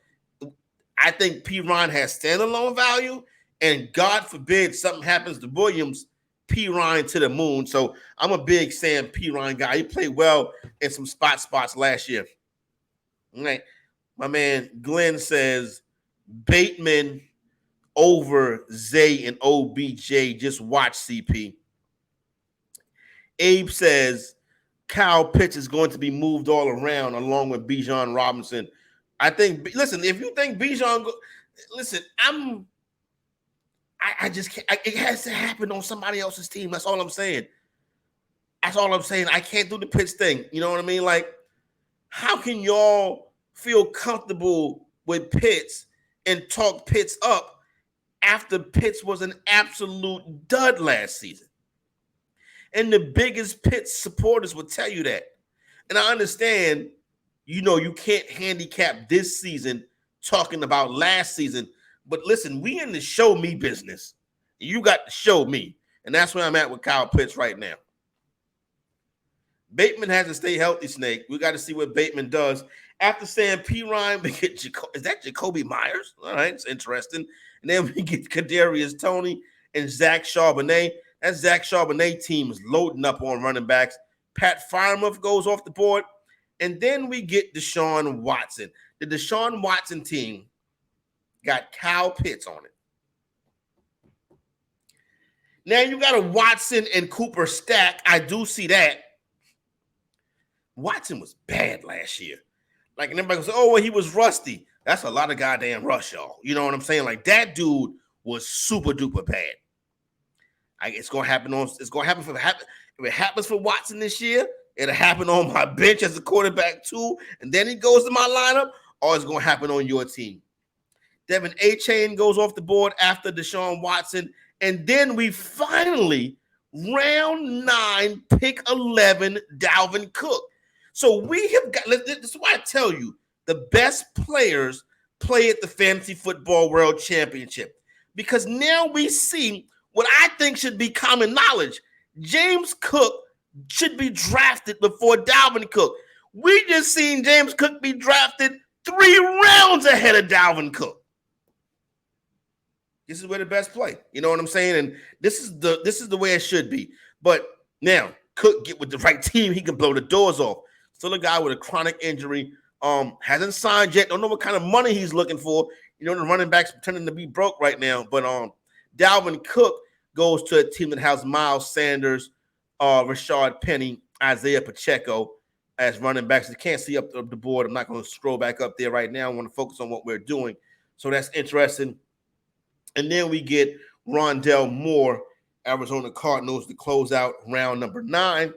I think Perine has standalone value, and God forbid something happens to Williams, Perine to the moon. So I'm a big Sam Perine guy. He played well in some spots last year. All right. My man Glenn says Bateman over Zay and OBJ. Just watch CP. Abe says Kyle Pitts is going to be moved all around along with Bijan Robinson. I think, listen, if you think Bijan, I just can't. It has to happen on somebody else's team. That's all I'm saying. I can't do the Pitts thing. You know what I mean? Like, how can y'all feel comfortable with Pitts and talk Pitts up after Pitts was an absolute dud last season? And the biggest Pitts supporters will tell you that. And I understand, you can't handicap this season talking about last season. But listen, we in the show me business. You got to show me. And that's where I'm at with Kyle Pitts right now. Bateman has to stay healthy, Snake. We got to see what Bateman does. After saying P. Ryan, we get is that Jacoby Myers? All right, it's interesting. And then we get Kadarius Toney and Zach Charbonnet. That Zach Charbonnet team is loading up on running backs. Pat Freiermuth goes off the board. And then we get Deshaun Watson. The Deshaun Watson team got Kyle Pitts on it. Now you got a Watson and Cooper stack. I do see that. Watson was bad last year. Like, and everybody goes, oh, well, he was rusty. That's a lot of goddamn rush, y'all. You know what I'm saying? Like, that dude was super duper bad. It's gonna happen if it happens for Watson this year, it'll happen on my bench as a quarterback too, and then he goes to my lineup, or it's gonna happen on your team. Devin A-Chain goes off the board after Deshaun Watson, and then we finally, round 9, pick 11, Dalvin Cook. So we have got, this is why I tell you, the best players play at the Fantasy Football World Championship. Because now we see what I think should be common knowledge. James Cook should be drafted before Dalvin Cook. We just seen James Cook be drafted 3 rounds ahead of Dalvin Cook. This is where the best play. You know what I'm saying? And this is the way it should be. But now, Cook get with the right team, he can blow the doors off. Still a guy with a chronic injury. Hasn't signed yet. Don't know what kind of money he's looking for. You know, the running backs pretending to be broke right now. But Dalvin Cook goes to a team that has Miles Sanders, Rashard Penny, Isaiah Pacheco as running backs. You can't see up the board. I'm not going to scroll back up there right now. I want to focus on what we're doing. So that's interesting. And then we get Rondell Moore, Arizona Cardinals, to close out round number 9.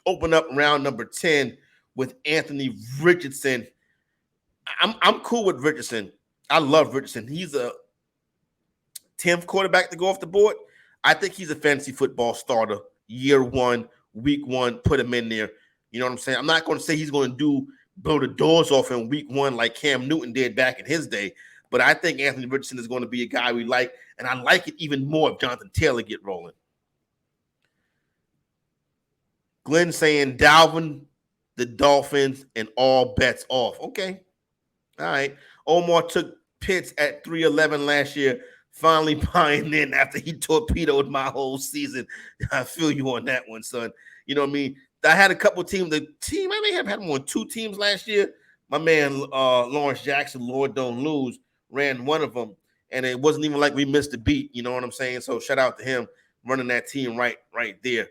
Open up round number 10 with Anthony Richardson. I'm cool with Richardson. I love Richardson. He's a 10th quarterback to go off the board. I think he's a fantasy football starter. Year 1, week 1, put him in there. You know what I'm saying? I'm not going to say he's going to blow the doors off in week 1 like Cam Newton did back in his day. But I think Anthony Richardson is going to be a guy we like. And I like it even more if Jonathan Taylor get rolling. Glenn saying Dalvin, the Dolphins, and all bets off. Okay. All right. Omar took Pitts at 311 last year, finally buying in after he torpedoed my whole season. I feel you on that one, son. You know what I mean? I had a couple teams. The team, I may have had him on 2 teams last year. My man, Lawrence Jackson, Lord Don't Lose, ran one of them. And it wasn't even like we missed a beat. You know what I'm saying? So shout out to him running that team right there.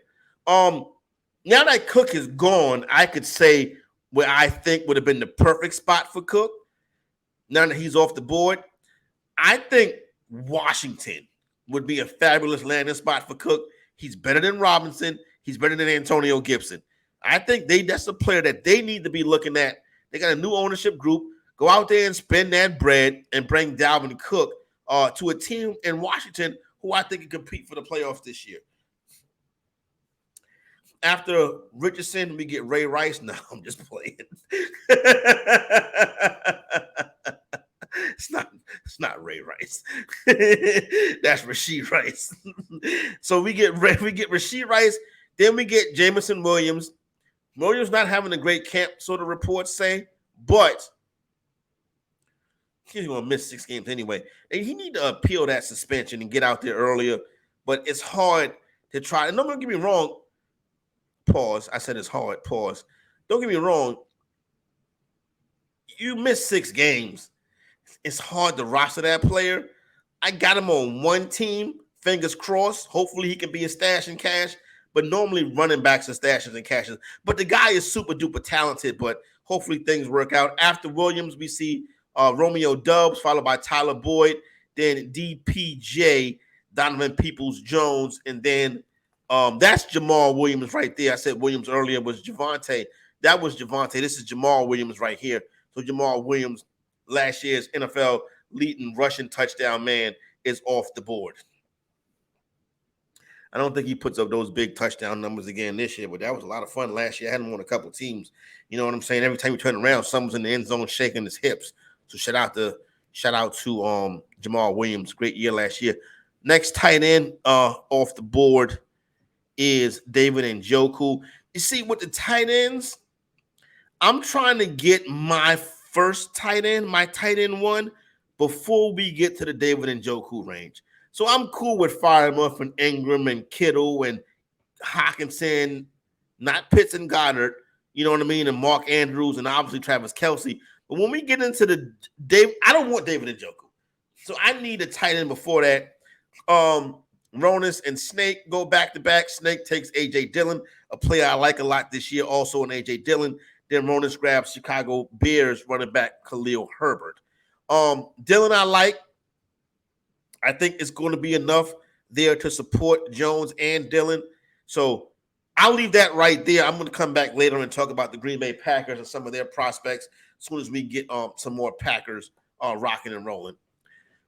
Now that Cook is gone, I could say where I think would have been the perfect spot for Cook. Now that he's off the board, I think Washington would be a fabulous landing spot for Cook. He's better than Robinson. He's better than Antonio Gibson. I think that's a player that they need to be looking at. They got a new ownership group. Go out there and spend that bread and bring Dalvin Cook to a team in Washington who I think can compete for the playoffs this year. After Richardson, we get Ray Rice. No, I'm just playing. It's not Ray Rice. That's Rasheed Rice. So we get Rasheed Rice. Then we get Jameson Williams. Williams not having a great camp, so the reports say, but he's going to miss 6 games anyway. And he need to appeal that suspension and get out there earlier. But it's hard to try. And don't get me wrong. Pause. I said it's hard. Pause. Don't get me wrong. You miss 6 games. It's hard to roster that player. I got him on one team. Fingers crossed. Hopefully he can be a stash and cash. But normally running backs are stashes and cashes. But the guy is super duper talented. But hopefully things work out. After Williams, we see Romeo Dubs, followed by Tyler Boyd. Then DPJ, Donovan Peoples-Jones. And then that's Jamal Williams right there. I said Williams earlier was Javonte. That was Javonte. This is Jamal Williams right here. So Jamal Williams, last year's NFL leading rushing touchdown man, is off the board. I don't think he puts up those big touchdown numbers again this year, but that was a lot of fun last year. I had him on a couple teams. You know what I'm saying? Every time you turn around, someone's in the end zone shaking his hips. So shout out to Jamal Williams. Great year last year. Next tight end off the board is David Njoku. You see, with the tight ends, I'm trying to get my first tight end, my tight end one, before we get to the David Njoku range. So I'm cool with firing off and Ingram and Kittle and Hawkinson, not Pitts and Goddard, you know what I mean, and Mark Andrews and obviously Travis Kelce. But when we get into the Dave, I don't want David Njoku. So I need a tight end before that. Ronis and Snake go back to back. Snake takes A.J. Dillon, a player I like a lot this year, also an A.J. Dillon. Then Ronis grabs Chicago Bears running back Khalil Herbert. Dillon I like. I think it's going to be enough there to support Jones and Dillon. So I'll leave that right there. I'm going to come back later and talk about the Green Bay Packers and some of their prospects as soon as we get some more Packers rocking and rolling.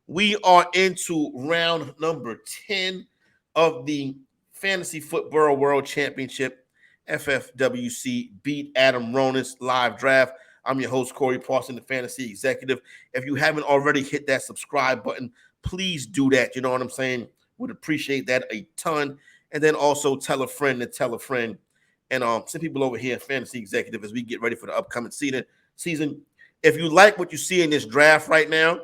We are into round number 10 of the Fantasy Football World Championship, FFWC Beat Adam Ronis Live Draft. I'm your host, Corey Parson, the Fantasy Executive. If you haven't already hit that subscribe button, please do that. You know what I'm saying? Would appreciate that a ton. And then also tell a friend to tell a friend. And some people over here, Fantasy Executive, as we get ready for the upcoming season. If you like what you see in this draft right now,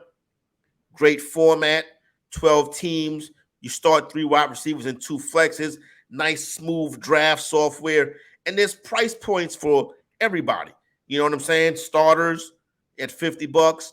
great format, 12 teams. You start 3 wide receivers and 2 flexes. Nice, smooth draft software. And there's price points for everybody. You know what I'm saying? Starters at $50.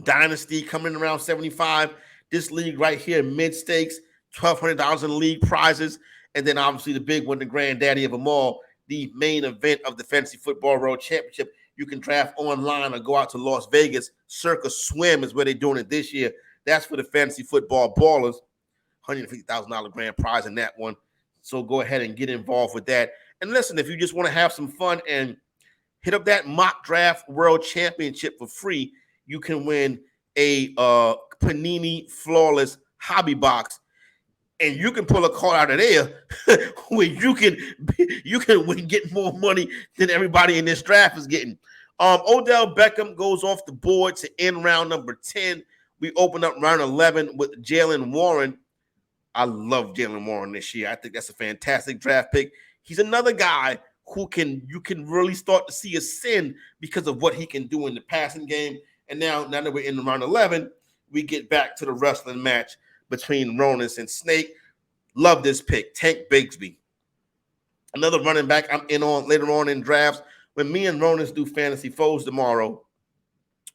Dynasty coming around 75. This league right here, mid-stakes, $1,200 in league prizes. And then obviously the big one, the granddaddy of them all, the main event of the Fantasy Football World Championship. You can draft online or go out to Las Vegas. Circa Swim is where they're doing it this year. That's for the Fantasy Football Ballers. $150,000 grand prize in that one. So go ahead and get involved with that. And listen, if you just want to have some fun and hit up that Mock Draft World Championship for free, you can win a Panini Flawless Hobby Box. And you can pull a card out of there where you can get more money than everybody in this draft is getting. Odell Beckham goes off the board to end round number 10. We open up round 11 with Jalen Warren. I love Jalen Warren this year. I think that's a fantastic draft pick. He's another guy who you can really start to see ascend because of what he can do in the passing game. And now that we're in round 11, we get back to the wrestling match between Ronis and Snake. Love this pick. Tank Bigsby. Another running back I'm in on later on in drafts. When me and Ronis do Fantasy Foes tomorrow,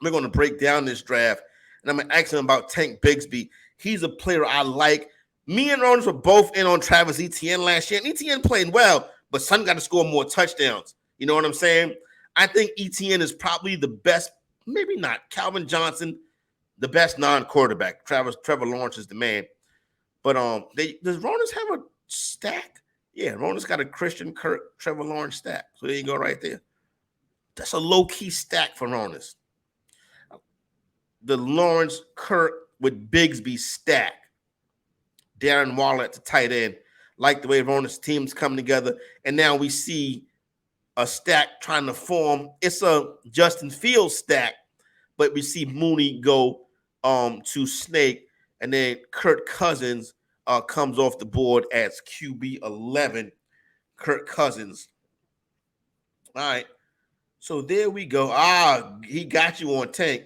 we're going to break down this draft. And I'm going to ask him about Tank Bigsby. He's a player I like. Me and Ronis were both in on Travis Etienne last year. And Etienne played well, but Son got to score more touchdowns. You know what I'm saying? I think Etienne is probably the best, maybe not. Calvin Johnson, the best non-quarterback. Trevor Lawrence is the man. But does Ronis have a stack? Yeah, Ronis got a Christian Kirk, Trevor Lawrence stack. So there you go right there. That's a low-key stack for Ronis. The Lawrence Kirk with Bigsby stack. Darren Waller at the tight end. Like the way Ronis' team's coming together. And now we see a stack trying to form. It's a Justin Fields stack, but we see Mooney go to Snake. And then Kirk Cousins comes off the board as QB 11. Kirk Cousins. All right. So there we go. He got you on Tank.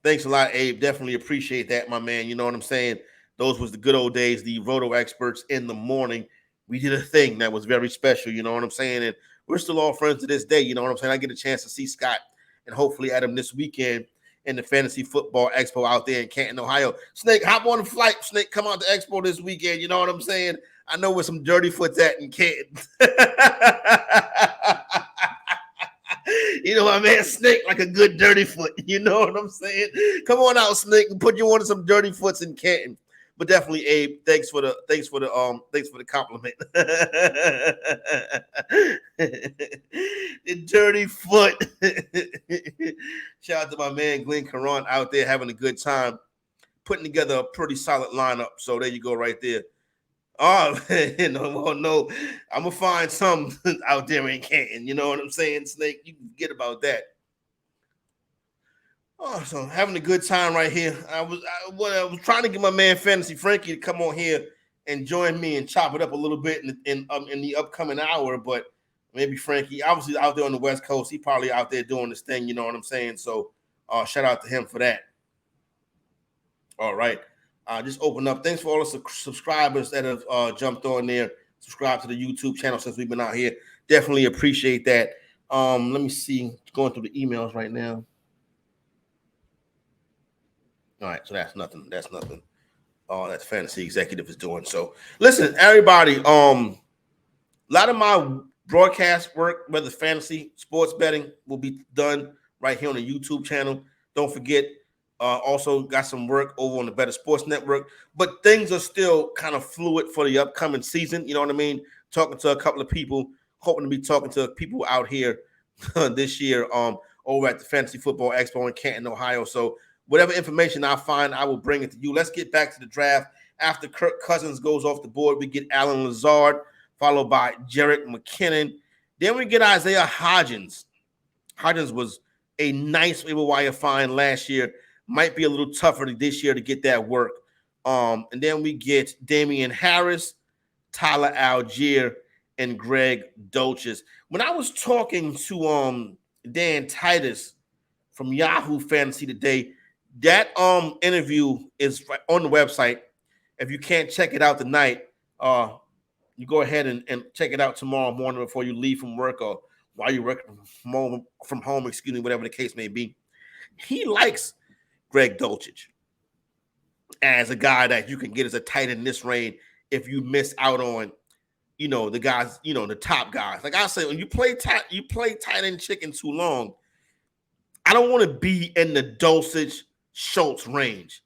Thanks a lot, Abe. Definitely appreciate that, my man. You know what I'm saying? Those was the good old days, the Roto experts in the morning. We did a thing that was very special, you know what I'm saying? And we're still all friends to this day, you know what I'm saying? I get a chance to see Scott and hopefully Adam this weekend in the Fantasy Football Expo out there in Canton, Ohio. Snake, hop on the flight. Snake, come out to Expo this weekend. You know what I'm saying? I know where some dirty foots at in Canton. You know my man Snake like a good dirty foot. You know what I'm saying? Come on out, Snake, and put you on some dirty foots in Canton. But definitely, Abe, thanks for the compliment. The dirty foot. Shout out to my man Glenn Caron out there having a good time, putting together a pretty solid lineup. So there you go, right there. Oh, no, I'm gonna find some out there in Canton. You know what I'm saying, Snake? You can forget about that. Oh, so having a good time right here. I was trying to get my man Fantasy Frankie to come on here and join me and chop it up a little bit in the upcoming hour, but maybe Frankie, obviously out there on the West Coast, he probably out there doing this thing. You know what I'm saying? So, shout out to him for that. All right, just open up. Thanks for all the subscribers that have jumped on there, subscribe to the YouTube channel since we've been out here. Definitely appreciate that. Let me see, going through the emails right now. All right, so that's nothing. That's nothing. That fantasy executive is doing. So listen, everybody. A lot of my broadcast work, whether it's fantasy, sports betting, will be done right here on the YouTube channel. Don't forget, also got some work over on the Better Sports Network. But things are still kind of fluid for the upcoming season. You know what I mean? Talking to a couple of people, hoping to be talking to people out here this year. Over at the Fantasy Football Expo in Canton, Ohio. So whatever information I find, I will bring it to you. Let's get back to the draft. After Kirk Cousins goes off the board, we get Allen Lazard, followed by Jerick McKinnon. Then we get Isaiah Hodgins. Hodgins was a nice waiver wire find last year. Might be a little tougher this year to get that work. And then we get Damian Harris, Tyler Algier, and Greg Dulcich. When I was talking to Dan Titus from Yahoo Fantasy today, that interview is on the website. If you can't check it out tonight, you go ahead and check it out tomorrow morning before you leave from work or while you're working from home, excuse me, whatever the case may be. He likes Greg Dulcich as a guy that you can get as a tight end in this range if you miss out on, the guys, the top guys. Like I said, when you play tight end chicken too long, I don't want to be in the Dulcich Schultz range.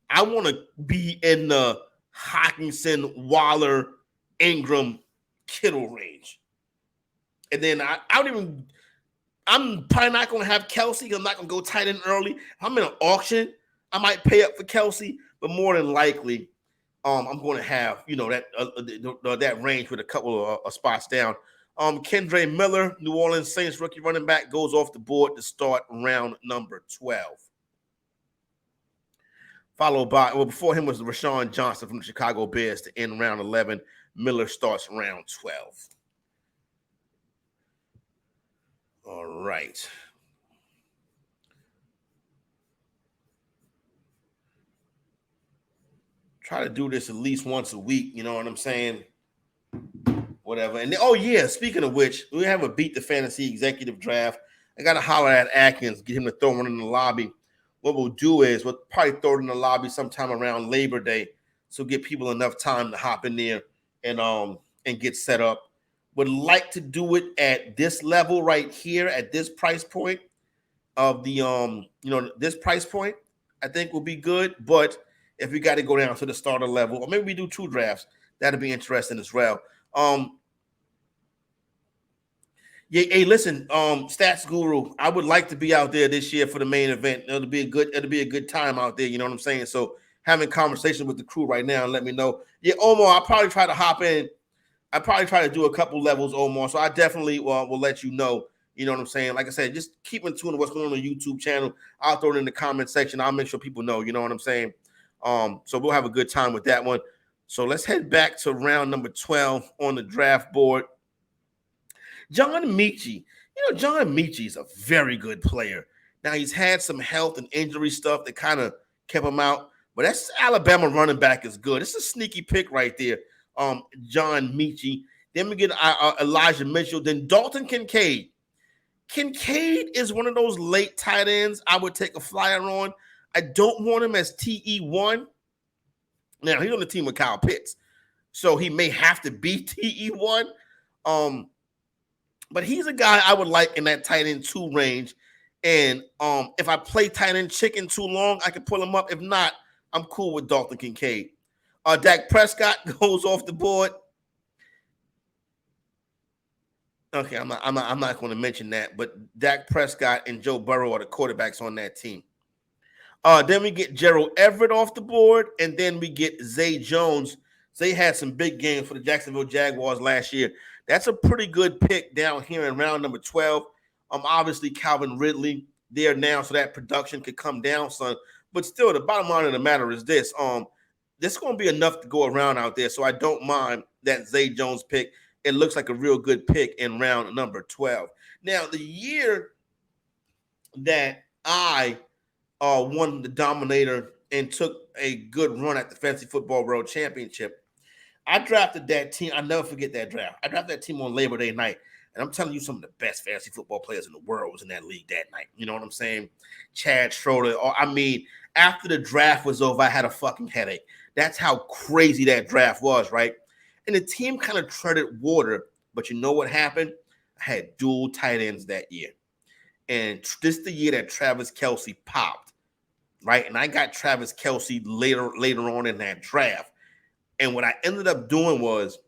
I want to be in the Hockenson, Waller, Ingram, Kittle range. And then I'm probably not going to have Kelsey. I'm not going to go tight end early. If I'm in an auction, I might pay up for Kelsey, but more than likely, I'm going to have, that range with a couple of spots down. Kendre Miller, New Orleans Saints rookie running back, goes off the board to start round number 12. Followed by, before him was Rashawn Johnson from the Chicago Bears to end round 11. Miller starts round 12. All right. Try to do this at least once a week, you know what I'm saying? Whatever. And speaking of which, we have a Beat the Fantasy Executive Draft. I got to holler at Atkins, get him to throw one in the lobby. What we'll do is we'll probably throw it in the lobby sometime around Labor Day, so give people enough time to hop in there and get set up. Would like to do it at this level right here, at this price point of the this price point, I think will be good. But if we got to go down to the starter level, or maybe we do 2 drafts, that'd be interesting as well. Hey, listen, Stats Guru, I would like to be out there this year for the main event. It'll be a good time out there, you know what I'm saying? So having conversation with the crew right now and let me know. Yeah, Omar, I'll probably try to hop in. I probably try to do a couple levels, Omar. So I definitely will let you know. You know what I'm saying? Like I said, just keep in tune to what's going on the YouTube channel. I'll throw it in the comment section. I'll make sure people know. You know what I'm saying? So we'll have a good time with that one. So let's head back to round number 12 on the draft board. John Mechie. John Mechie is a very good player. Now, he's had some health and injury stuff that kind of kept him out. But that's Alabama running back is good. It's a sneaky pick right there, John Mechie. Then we get Elijah Mitchell. Then Dalton Kincaid. Kincaid is one of those late tight ends I would take a flyer on. I don't want him as TE1. Now, he's on the team with Kyle Pitts, so he may have to be TE1. But he's a guy I would like in that tight end 2 range. And if I play tight end chicken too long, I can pull him up. If not, I'm cool with Dalton Kincaid. Dak Prescott goes off the board. Okay, I'm not going to mention that, but Dak Prescott and Joe Burrow are the quarterbacks on that team. Then we get Gerald Everett off the board, and then we get Zay Jones. Zay had some big games for the Jacksonville Jaguars last year. That's a pretty good pick down here in round number 12. Obviously, Calvin Ridley there now so that production could come down, son. But still, the bottom line of the matter is this. This is going to be enough to go around out there, so I don't mind that Zay Jones pick. It looks like a real good pick in round number 12. Now, the year that I won the Dominator and took a good run at the Fantasy Football World Championship, I drafted that team. I'll never forget that draft. I drafted that team on Labor Day night. And I'm telling you, some of the best fantasy football players in the world was in that league that night. You know what I'm saying? Chad Schroeder. After the draft was over, I had a fucking headache. That's how crazy that draft was, right? And the team kind of treaded water. But you know what happened? I had dual tight ends that year. And this is the year that Travis Kelce popped, right? And I got Travis Kelce later on in that draft. And what I ended up doing was,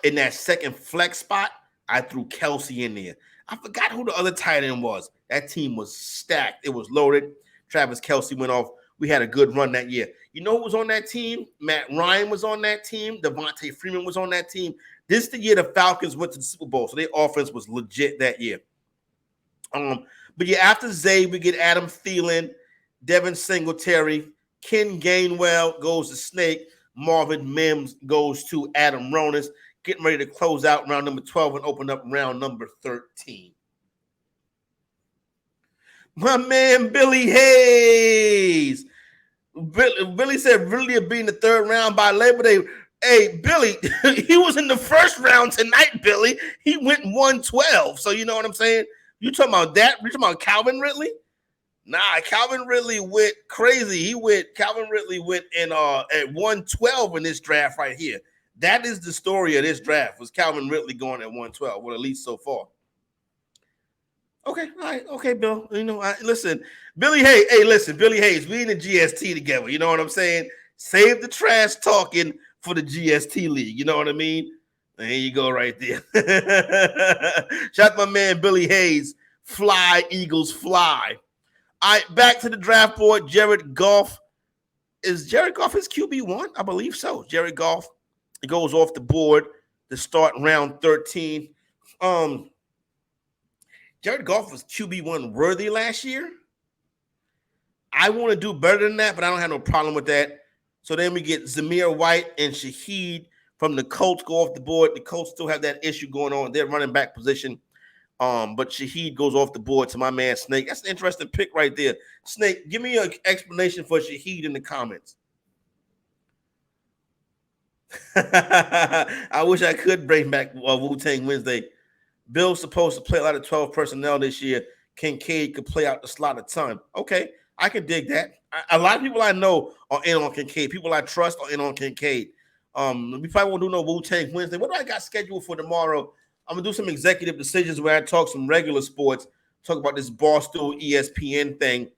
in that second flex spot, I threw Kelce in there. I forgot who the other tight end was. That team was stacked. It was loaded. Travis Kelce went off. We had a good run that year. You know who was on that team? Matt Ryan was on that team. Devontae Freeman was on that team. This is the year the Falcons went to the Super Bowl, so their offense was legit that year. But yeah, after Zay, we get Adam Thielen, Devin Singletary, Ken Gainwell goes to Snake, Marvin Mims goes to Adam Ronis. Getting ready to close out round number 12 and open up round number 13. My man, Billy Hayes. Billy said Ridley will be in the third round by Labor Day. Hey, Billy, he was in the first round tonight, Billy. He went 112. So you know what I'm saying? You talking about that? You talking about Calvin Ridley? Nah, Calvin Ridley went crazy. Calvin Ridley went in at 112 in this draft right here. That is the story of this draft, was Calvin Ridley going at 112, well, at least so far. Okay, all right, okay, Bill. You know, listen, Billy Hayes. Hey, listen, Billy Hayes, we in the GST together. You know what I'm saying? Save the trash talking for the GST league. You know what I mean? There you go, right there. Shout out to my man Billy Hayes. Fly, Eagles, fly. All right, back to the draft board. Jared Goff. Is Jared Goff his QB1? I believe so. Jared Goff. It goes off the board to start round 13. Jared Goff was QB1 worthy last year. I want to do better than that, but I don't have no problem with that. So then we get Zamir White and Shaheed from the Colts go off the board. The Colts still have that issue going on. They're running back position. But Shaheed goes off the board to my man Snake. That's an interesting pick right there. Snake, give me an explanation for Shaheed in the comments. I wish I could bring back Wu-Tang Wednesday. Bill's supposed to play a lot of 12 personnel this year. Kincaid could play out the slot a ton. Okay, I can dig that. A lot of people I know are in on Kincaid. People I trust are in on Kincaid. We probably won't do no Wu-Tang Wednesday. What do I got scheduled for tomorrow? I'm going to do some executive decisions where I talk some regular sports, talk about this Barstool ESPN thing.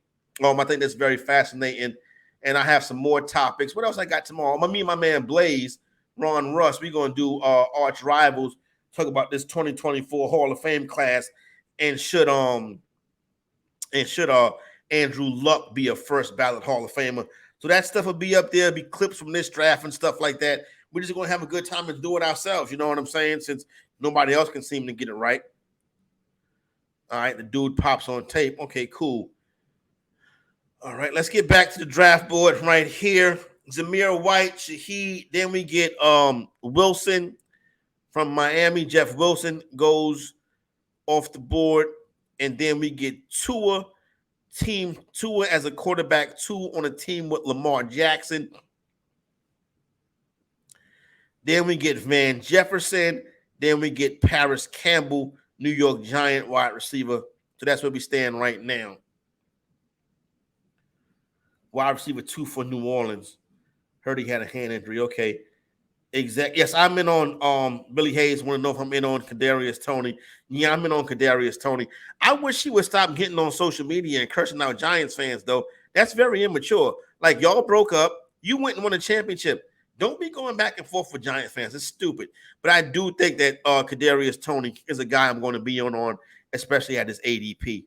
I think that's very fascinating. And I have some more topics. What else I got tomorrow? Me and my man Blaze, Ron Russ, we're going to do Arch Rivals, talk about this 2024 Hall of Fame class, and should Andrew Luck be a first ballot Hall of Famer. So that stuff will be up there, be clips from this draft and stuff like that. We're just going to have a good time and do it ourselves. You know what I'm saying? Since nobody else can seem to get it right. All right, the dude pops on tape. Okay, cool. All right, let's get back to the draft board right here. Zamir White, Shaheed. Then we get Wilson from Miami. Jeff Wilson goes off the board. And then we get Tua as a quarterback, 2 on a team with Lamar Jackson. Then we get Van Jefferson. Then we get Paris Campbell, New York Giant wide receiver. So that's where we stand right now. Wide receiver 2 for New Orleans. Heard he had a hand injury. Okay. Exactly. Yes, I'm in on Billy Hayes. Want to know if I'm in on Kadarius Toney. Yeah, I'm in on Kadarius Toney. I wish he would stop getting on social media and cursing out Giants fans, though. That's very immature. Like, y'all broke up. You went and won a championship. Don't be going back and forth with Giants fans. It's stupid. But I do think that Kadarius Toney is a guy I'm going to be on, especially at his ADP.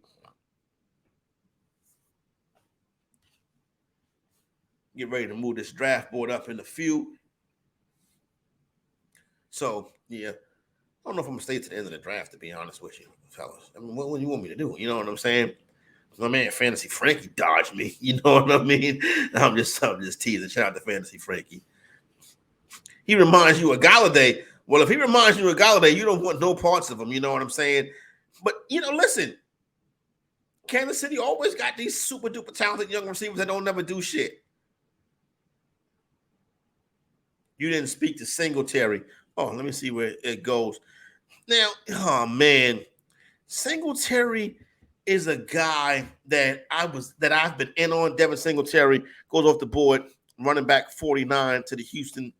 Get ready to move this draft board up in a few. So, yeah. I don't know if I'm going to stay to the end of the draft, to be honest with you, fellas. I mean, what do you want me to do? You know what I'm saying? My man, Fantasy Frankie dodged me. You know what I mean? I'm just teasing. Shout out to Fantasy Frankie. He reminds you of Galladay. Well, if he reminds you of Galladay, you don't want no parts of him. You know what I'm saying? But, listen, Kansas City always got these super duper talented young receivers that don't never do shit. You didn't speak to Singletary. Oh, let me see where it goes. Now, oh man, Singletary is a guy that I've been in on. Devin Singletary goes off the board, running back 49 to the Houston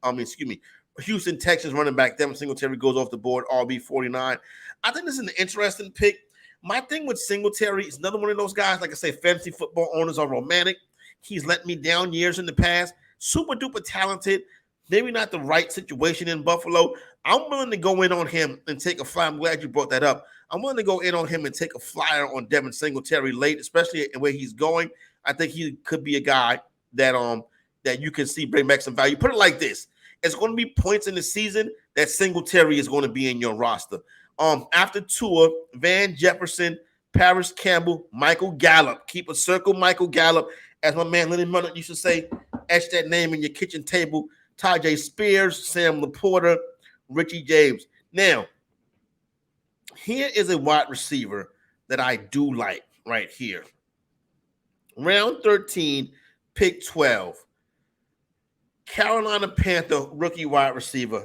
Texans running back. Devin Singletary goes off the board, RB 49. I think this is an interesting pick. My thing with Singletary is another one of those guys, like I say, fantasy football owners are romantic. He's let me down years in the past. Super duper talented. Maybe not the right situation in Buffalo. I'm willing to go in on him and take a flyer. I'm glad you brought that up. I'm willing to go in on him and take a flyer on Devin Singletary late, especially where he's going. I think he could be a guy that you can see bring back some value. Put it like this. It's going to be points in the season that Singletary is going to be in your roster. After Tua, Van Jefferson, Paris Campbell, Michael Gallup. Keep a circle, Michael Gallup. As my man Lenny Munner used to say, etch that name in your kitchen table. Tajay Spears, Sam Laporta, Richie James. Now, here is a wide receiver that I do like right here. Round 13, pick 12. Carolina Panther rookie wide receiver,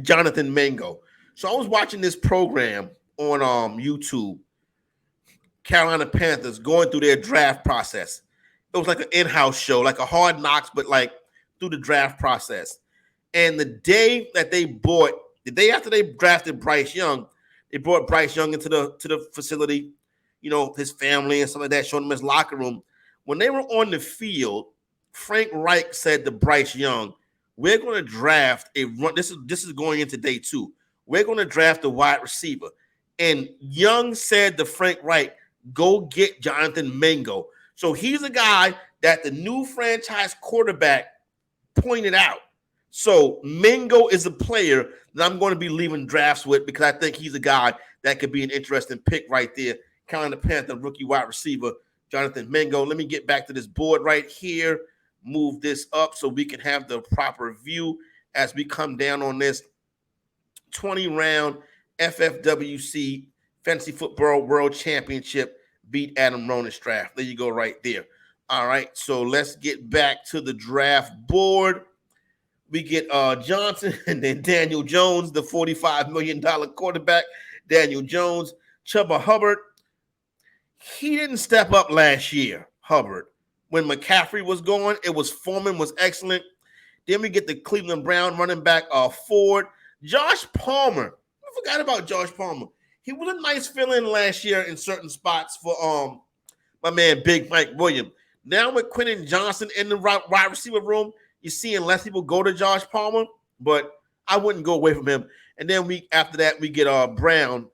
Jonathan Mingo. So I was watching this program on YouTube, Carolina Panthers going through their draft process. It was like an in-house show, like a Hard Knocks, but like through the draft process. And the day after they drafted Bryce Young, they brought Bryce Young into the facility, his family and stuff like that, showed him his locker room. When they were on the field, Frank Reich said to Bryce Young, we're going to draft this is going into day 2. We're going to draft a wide receiver. And Young said to Frank Reich, go get Jonathan Mingo. So he's a guy that the new franchise quarterback pointed out. So Mingo is a player that I'm going to be leaving drafts with because I think he's a guy that could be an interesting pick right there. Carolina Panther rookie wide receiver, Jonathan Mingo. Let me get back to this board right here. Move this up so we can have the proper view as we come down on this 20-round FFWC Fantasy Football World Championship beat Adam Ronis draft. There you go right there. All right, so let's get back to the draft board. We get Johnson and then Daniel Jones, the $45 million quarterback. Daniel Jones, Chuba Hubbard. He didn't step up last year, Hubbard. When McCaffrey was going, Foreman was excellent. Then we get the Cleveland Brown running back Ford. Josh Palmer. I forgot about Josh Palmer. He was a nice fill-in last year in certain spots for my man Big Mike Williams. Now with Quentin Johnson in the wide receiver room, you're seeing less people go to Josh Palmer, but I wouldn't go away from him. And then after that we get Brown,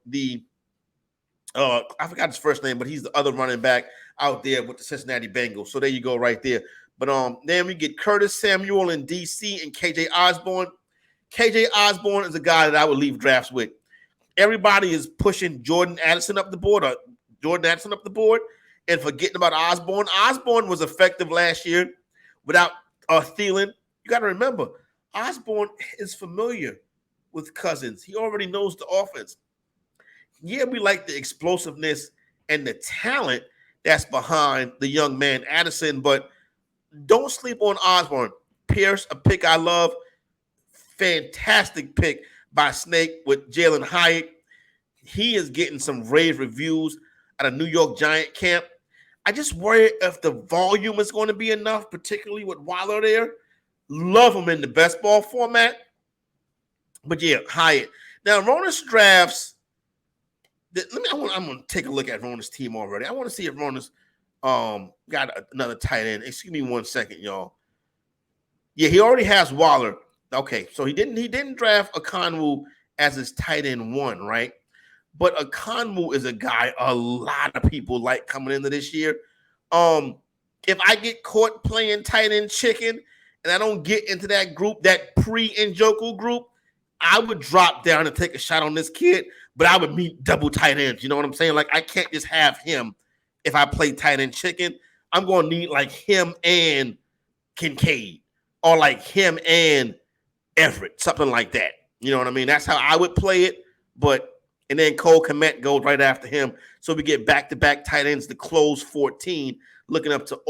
I forgot his first name, but he's the other running back out there with the Cincinnati Bengals. So there you go right there. But then we get Curtis Samuel in DC and KJ Osborne. KJ Osborne is a guy that I would leave drafts with. Everybody is pushing Jordan Addison up the board and forgetting about Osborne. Osborne was effective last year without Thielen. You got to remember, Osborne is familiar with Cousins. He already knows the offense. Yeah, we like the explosiveness and the talent that's behind the young man Addison, but don't sleep on Osborne. Pierce, a pick I love. Fantastic pick by Snake with Jalen Hyatt. He is getting some rave reviews at a New York Giant camp. I just worry if the volume is going to be enough, particularly with Waller there. Love him in the best ball format. But yeah, Hyatt. Now, Ronis drafts. I'm going to take a look at Ronis' team already. I want to see if Ronis got another tight end. Excuse me 1 second, y'all. Yeah, he already has Waller. Okay, so he didn't draft Okonwu as his tight end 1, right? But Okonwu is a guy a lot of people like coming into this year. If I get caught playing tight end chicken and I don't get into that group, that pre-Njoku group, I would drop down and take a shot on this kid, but I would meet double tight ends. You know what I'm saying? Like, I can't just have him if I play tight end chicken, I'm going to need like him and Kincaid or like him and Everett, something like that. You know what I mean? That's how I would play it. And then Cole Kmet goes right after him. So we get back-to-back tight ends to close 14, looking to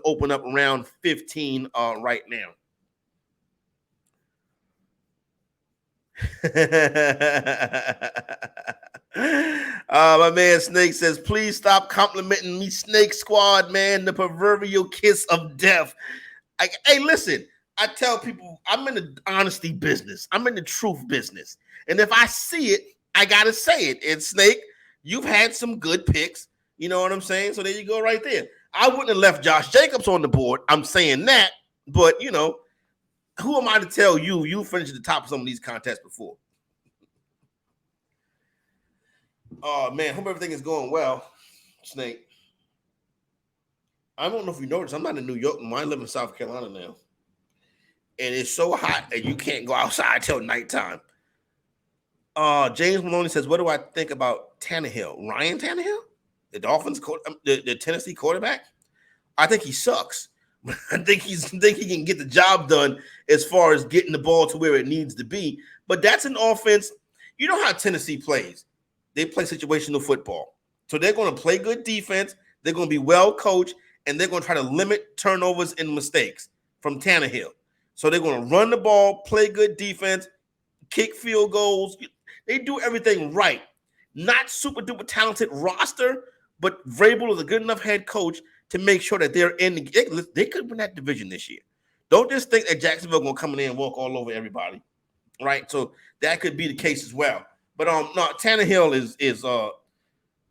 open up around 15 right now. My man Snake says, please stop complimenting me, Snake Squad, man. The proverbial kiss of death. Hey, listen, I tell people I'm in the honesty business. I'm in the truth business. And if I see it, I got to say it. And Snake, you've had some good picks. You know what I'm saying? So there you go right there. I wouldn't have left Josh Jacobs on the board. I'm saying that. But, you know, who am I to tell you? You finished at the top of some of these contests before. Oh, man. Hope everything is going well, Snake. I don't know if you noticed. I'm not in New York anymore. I live in South Carolina now. And it's so hot that you can't go outside till nighttime. James Maloney says, what do I think about Tannehill? Ryan Tannehill? The Dolphins, the Tennessee quarterback? I think he sucks. I think he can get the job done as far as getting the ball to where it needs to be. But that's an offense. You know how Tennessee plays. They play situational football. So they're going to play good defense. They're going to be well coached, and they're going to try to limit turnovers and mistakes from Tannehill. So they're going to run the ball, play good defense, kick field goals. They do everything right. Not super duper talented roster, but Vrabel is a good enough head coach to make sure that they're in. They could win that division this year. Don't just think that Jacksonville going to come in there and walk all over everybody, right? So that could be the case as well. But no, Tannehill is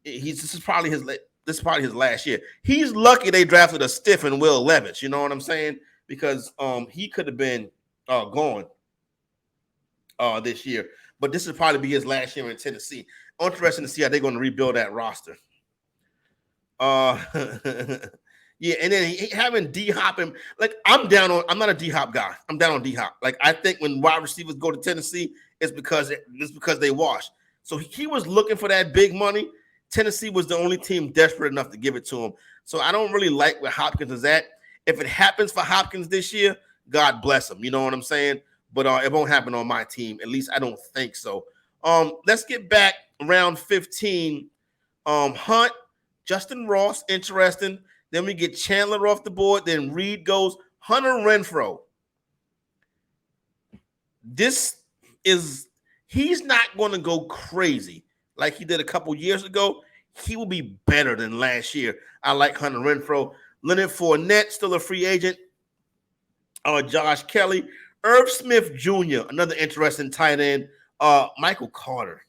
this is probably his last year. He's lucky they drafted a stiff and Will Levis. You know what I'm saying? Because he could have been gone this year. But this would probably be his last year in Tennessee. Interesting to see how they're going to rebuild that roster. Yeah, and then having D-Hop him, like I'm not a D-Hop guy. I'm down on D-Hop. Like I think when wide receivers go to Tennessee, it's because they wash. So he was looking for that big money. Tennessee was the only team desperate enough to give it to him. So I don't really like where Hopkins is at. If it happens for Hopkins this year, God bless him. You know what I'm saying? But it won't happen on my team. At least I don't think so. Let's get back around 15. Hunt, Justin Ross, interesting. Then we get Chandler off the board. Then Reed goes. Hunter Renfrow. He's not going to go crazy like he did a couple years ago. He will be better than last year. I like Hunter Renfrow. Leonard Fournette, still a free agent. Josh Kelly. Irv Smith Jr., another interesting tight end. Michael Carter.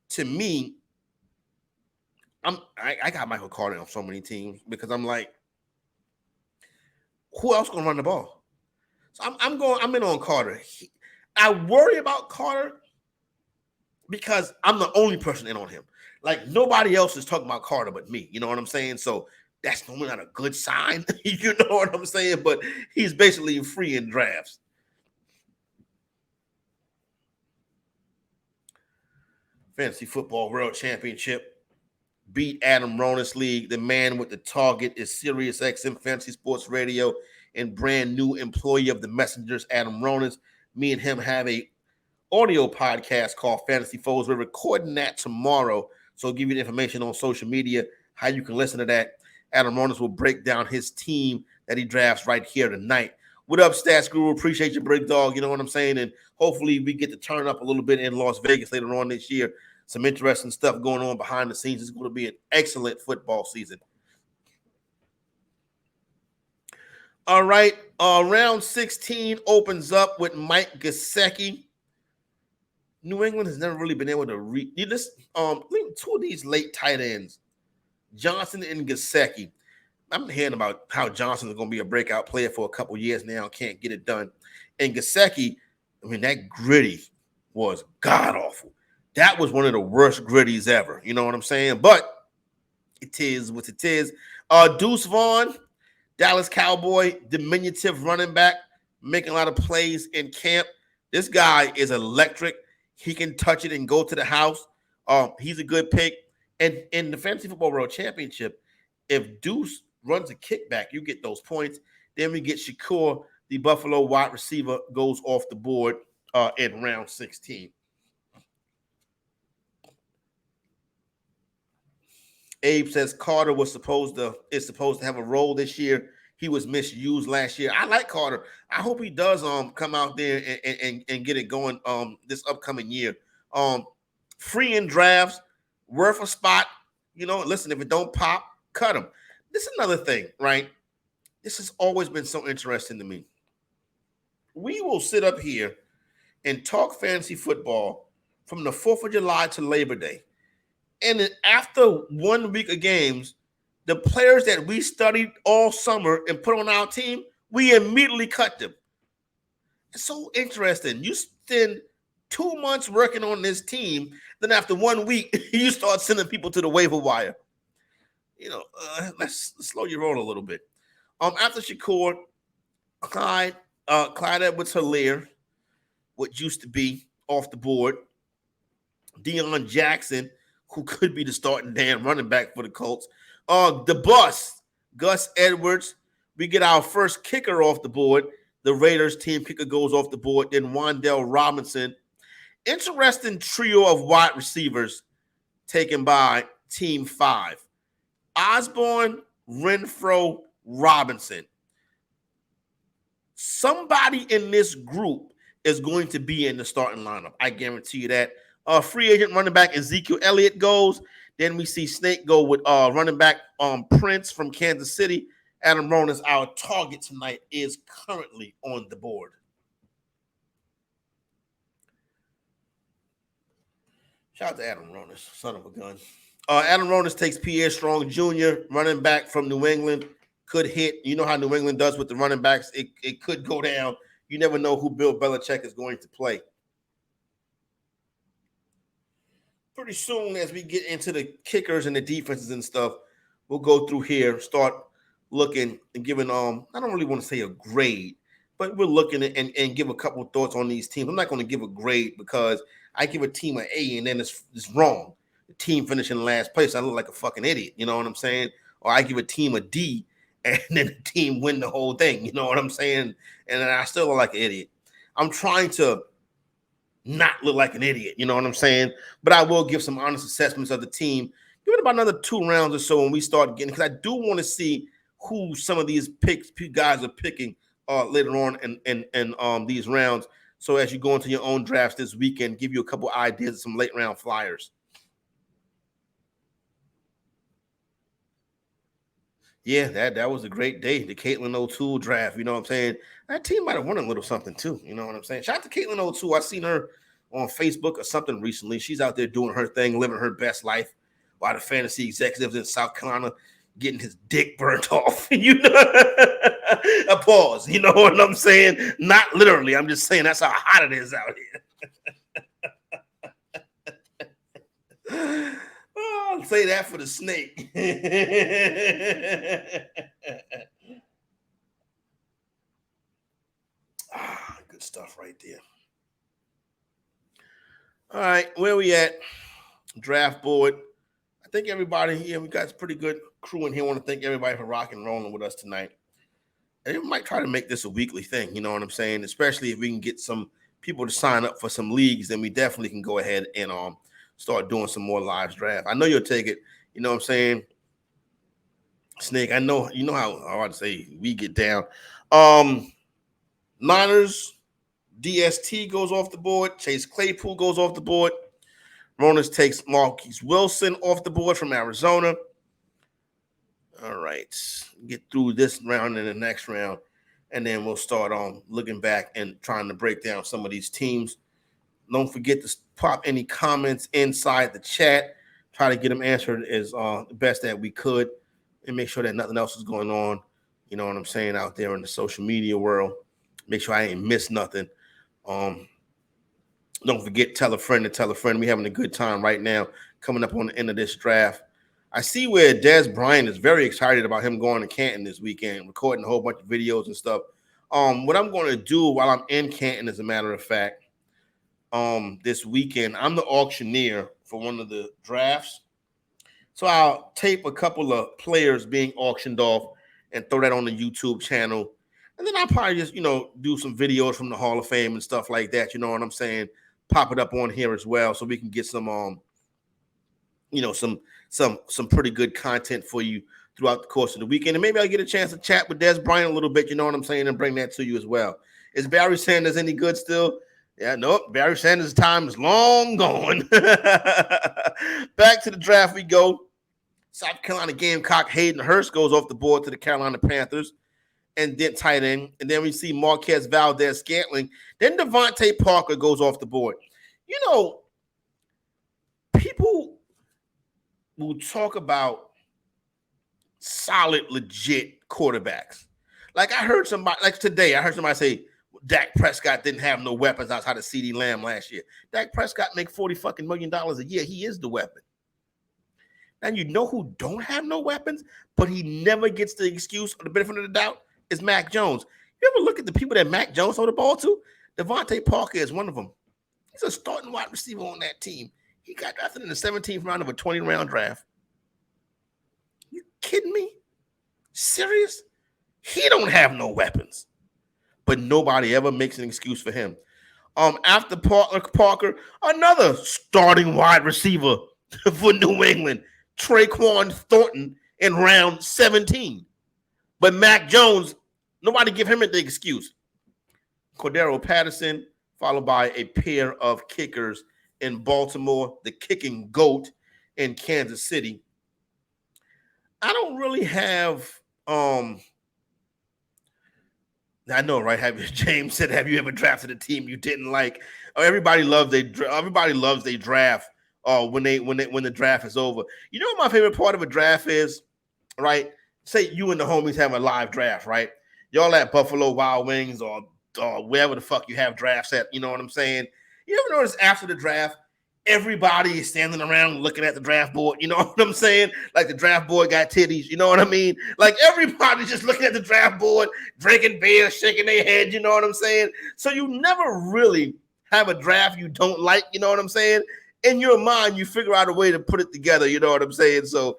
To me, I got Michael Carter on so many teams because I'm like, who else gonna run the ball? So I'm in on Carter. I worry about Carter because I'm the only person in on him. Like nobody else is talking about Carter but me. You know what I'm saying? So that's normally not a good sign. You know what I'm saying? But he's basically free in drafts. Fantasy Football World Championship. Beat Adam Ronis League. The man with the target is SiriusXM Fantasy Sports Radio and brand new employee of the Messengers, Adam Ronis. Me and him have a audio podcast called Fantasy Foes. We're recording that tomorrow. So I'll give you the information on social media, how you can listen to that. Adam Ronis will break down his team that he drafts right here tonight. What up, Stats Guru? Appreciate you, Big Dog. You know what I'm saying? And hopefully we get to turn up a little bit in Las Vegas later on this year. Some interesting stuff going on behind the scenes. It's going to be an excellent football season. All right. Round 16 opens up with Mike Gesicki. New England has never really been able to read. Two of these late tight ends, Johnson and Gesicki. I'm hearing about how Johnson is going to be a breakout player for a couple years now. Can't get it done. And Gesicki, I mean, that gritty was god-awful. That was one of the worst gritties ever. You know what I'm saying? But it is what it is. Deuce Vaughn, Dallas Cowboy, diminutive running back, making a lot of plays in camp. This guy is electric. He can touch it and go to the house. He's a good pick. And in the Fantasy Football World Championship, if Deuce runs a kickback, you get those points. Then we get Shakur, the Buffalo wide receiver, goes off the board in round 16. Abe says Carter is supposed to have a role this year. He was misused last year. I like Carter. I hope he does come out there and get it going this upcoming year. Free in drafts, worth a spot. Listen, if it don't pop, cut him. This is another thing, right? This has always been so interesting to me. We will sit up here and talk fantasy football from the 4th of July to Labor Day. And then after 1 week of games, the players that we studied all summer and put on our team, we immediately cut them. It's so interesting. You spend 2 months working on this team, then after 1 week, you start sending people to the waiver wire. Let's slow your roll a little bit. After Shakur, Clyde Edwards-Helaire, what used to be off the board, Deion Jackson, who could be the starting damn running back for the Colts. The bust, Gus Edwards. We get our first kicker off the board. The Raiders team kicker goes off the board. Then Wan'Dale Robinson. Interesting trio of wide receivers taken by Team 5. Osborne, Renfro, Robinson. Somebody in this group is going to be in the starting lineup. I guarantee you that. Free agent running back Ezekiel Elliott goes. Then we see Snake go with running back Prince from Kansas City. Adam Ronis, our target tonight, is currently on the board. Shout out to Adam Ronis, son of a gun. Adam Ronis takes Pierre Strong Jr., running back from New England. Could hit. You know how New England does with the running backs. It could go down. You never know who Bill Belichick is going to play. Pretty soon, as we get into the kickers and the defenses and stuff, we'll go through here, start looking and giving I don't really want to say a grade, but we're looking at and give a couple of thoughts on these teams. I'm not going to give a grade because I give a team an A and then it's wrong. The team finishing in last place, I look like a fucking idiot. You know what I'm saying? Or I give a team a D and then the team win the whole thing. You know what I'm saying? And then I still look like an idiot. I'm trying to not look like an idiot, you know what I'm saying? But I will give some honest assessments of the team. Give it about another 2 rounds or so when we start getting, because I do want to see who some of these guys are picking later on in these rounds. So as you go into your own drafts this weekend, give you a couple ideas of some late round flyers. Yeah, that was a great day. The Caitlin O'Toole draft, you know what I'm saying? That team might have won a little something too, you know what I'm saying? Shout out to Caitlin O'Toole. I seen her on Facebook or something recently. She's out there doing her thing, living her best life while the fantasy executives in South Carolina getting his dick burnt off. You know, a pause. You know what I'm saying? Not literally. I'm just saying that's how hot it is out here. I'll say that for the snake. Good stuff right there. All right, where we at? Draft board. I think everybody here, we got a pretty good crew in here. I want to thank everybody for rocking and rolling with us tonight. And we might try to make this a weekly thing, you know what I'm saying? Especially if we can get some people to sign up for some leagues, then we definitely can go ahead and start doing some more live draft. I know you'll take it. You know what I'm saying? Snake, I know, you know how I want to say we get down. Niners, DST goes off the board. Chase Claypool goes off the board. Ronas takes Marquise Wilson off the board from Arizona. All right. Get through this round and the next round, and then we'll start on looking back and trying to break down some of these teams. Don't forget to pop any comments inside the chat. Try to get them answered as the best that we could and make sure that nothing else is going on, you know what I'm saying, out there in the social media world. Make sure I ain't missed nothing. Don't forget, tell a friend to tell a friend. We're having a good time right now coming up on the end of this draft. I see where Dez Bryant is very excited about him going to Canton this weekend, recording a whole bunch of videos and stuff. What I'm going to do while I'm in Canton, as a matter of fact, this weekend, I'm the auctioneer for one of the drafts. So I'll tape a couple of players being auctioned off and throw that on the YouTube channel. And then I'll probably just, do some videos from the Hall of Fame and stuff like that. You know what I'm saying? Pop it up on here as well so we can get some some pretty good content for you throughout the course of the weekend. And maybe I'll get a chance to chat with Des Bryant a little bit, you know what I'm saying, and bring that to you as well. Is Barry Sanders any good still? Yeah, nope. Barry Sanders' time is long gone. Back to the draft we go. South Carolina Gamecock Hayden Hurst goes off the board to the Carolina Panthers, and then tight end. And then we see Marquez Valdez-Scantling. Then Devontae Parker goes off the board. People will talk about solid, legit quarterbacks. Like I heard somebody say Dak Prescott didn't have no weapons outside of CeeDee Lamb last year. Dak Prescott make $40 million a year. He is the weapon. And you know who don't have no weapons, but he never gets the excuse or the benefit of the doubt is Mac Jones. You ever look at the people that Mac Jones throw the ball to? Devontae Parker is one of them. He's a starting wide receiver on that team. He got drafted in the 17th round of a 20-round draft. You kidding me? Serious? He don't have no weapons. But nobody ever makes an excuse for him. After Parker, another starting wide receiver for New England, Traquan Thornton in round 17. But Mac Jones, nobody give him the excuse. Cordero Patterson, followed by a pair of kickers in Baltimore, the kicking GOAT in Kansas City. I don't really have I know, right? James said, "Have you ever drafted a team you didn't like?" Everybody loves their draft. When the draft is over. You know what my favorite part of a draft is, right? Say you and the homies have a live draft, right? Y'all at Buffalo Wild Wings or wherever the fuck you have drafts at. You know what I'm saying? You ever notice after the draft, everybody is standing around looking at the draft board. You know what I'm saying? Like the draft board got titties. You know what I mean? Like everybody's just looking at the draft board, drinking beer, shaking their head. You know what I'm saying? So you never really have a draft you don't like. You know what I'm saying? In your mind, you figure out a way to put it together. You know what I'm saying? So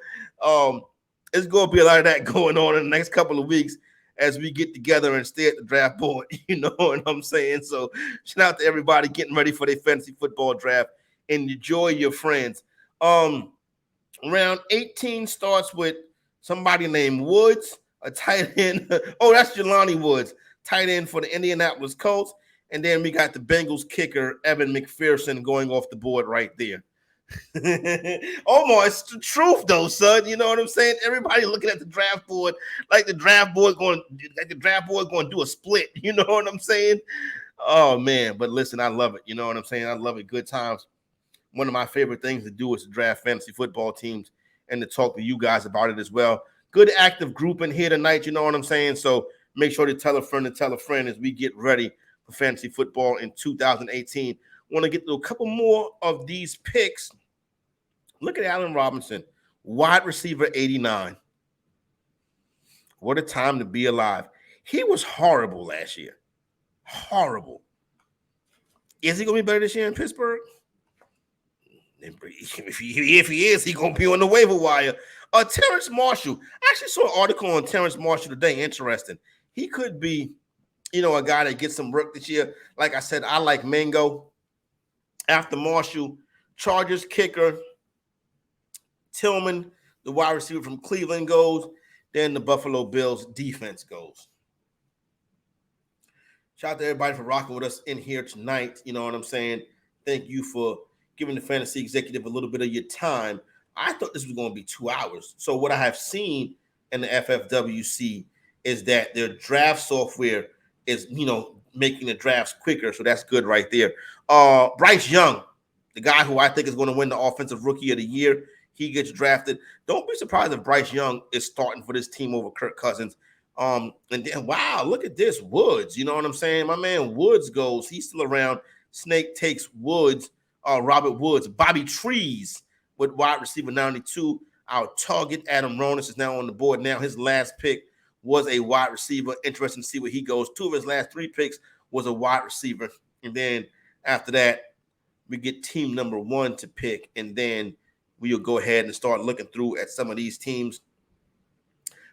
it's going to be a lot of that going on in the next couple of weeks as we get together and stay at the draft board. You know what I'm saying? So shout out to everybody getting ready for their fantasy football draft. And enjoy your friends. Round 18 starts with somebody named Woods, a tight end. Oh, that's Jelani Woods, tight end for the Indianapolis Colts. And then we got the Bengals kicker, Evan McPherson, going off the board right there. Omar, it's the truth though, son. You know what I'm saying? Everybody looking at the draft board like the draft board going to do a split. You know what I'm saying? Oh man, but listen, I love it. You know what I'm saying? I love it. Good times. One of my favorite things to do is to draft fantasy football teams and to talk to you guys about it as well. Good active group in here tonight, you know what I'm saying? So make sure to tell a friend as we get ready for fantasy football in 2018. Want to get to a couple more of these picks. Look at Allen Robinson, wide receiver 89. What a time to be alive. He was horrible last year. Horrible. Is he going to be better this year in Pittsburgh? If he is, he's going to be on the waiver wire. Terrence Marshall. I actually saw an article on Terrence Marshall today. Interesting. He could be, a guy that gets some work this year. Like I said, I like Mango. After Marshall, Chargers kicker, Tillman, the wide receiver from Cleveland goes. Then the Buffalo Bills defense goes. Shout out to everybody for rocking with us in here tonight. You know what I'm saying? Thank you for giving the fantasy executive a little bit of your time. I thought this was going to be 2 hours. So what I have seen in the FFWC is that their draft software is, making the drafts quicker. So that's good right there. Bryce Young, the guy who I think is going to win the Offensive Rookie of the Year, he gets drafted. Don't be surprised if Bryce Young is starting for this team over Kirk Cousins. And then, wow, look at this. Woods, you know what I'm saying? My man Woods goes. He's still around. Snake takes Woods. Robert Woods, Bobby Trees with wide receiver 92. Our target, Adam Ronis, is now on the board now. His last pick was a wide receiver. Interesting to see where he goes. 2 of his last 3 picks was a wide receiver. And then after that, we get team number 1 to pick. And then we'll go ahead and start looking through at some of these teams.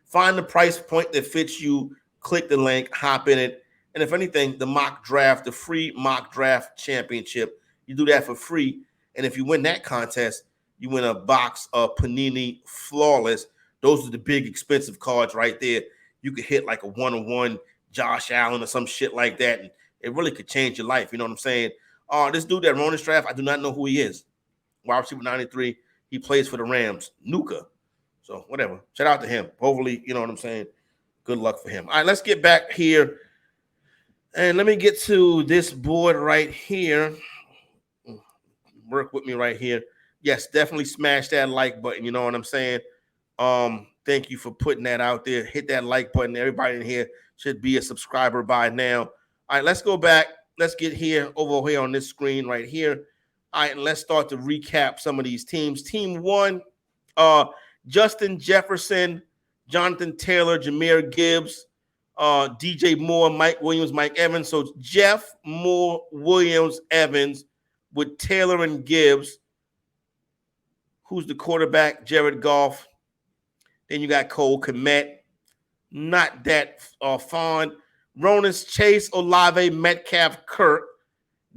Find the price point that fits you, click the link, hop in it. And if anything, the mock draft, the free mock draft championship, you do that for free. And if you win that contest, you win a box of Panini Flawless. Those are the big expensive cards right there. You could hit like a 1-on-1 Josh Allen or some shit like that, and it really could change your life. You know what I'm saying? This dude that won this draft, I do not know who he is. Wide receiver 93. He plays for the Rams. Nuka. So whatever. Shout out to him. Hopefully, you know what I'm saying? Good luck for him. All right, let's get back here. And let me get to this board right here. Work with me right here. Yes, definitely smash that like button. You know what I'm saying? Thank you for putting that out there. Hit that like button. Everybody in here should be a subscriber by now. All right, let's go back. Let's get here over here on this screen right here. All right, and let's start to recap some of these teams. Team 1, Justin Jefferson, Jonathan Taylor, Jahmyr Gibbs, DJ Moore, Mike Williams, Mike Evans. So Jeff, Moore, Williams, Evans with Taylor and Gibbs. Who's the quarterback? Jared Goff. Then you got Cole Kmet. Not that fond. Ronis, Chase, Olave, Metcalf, Kirk,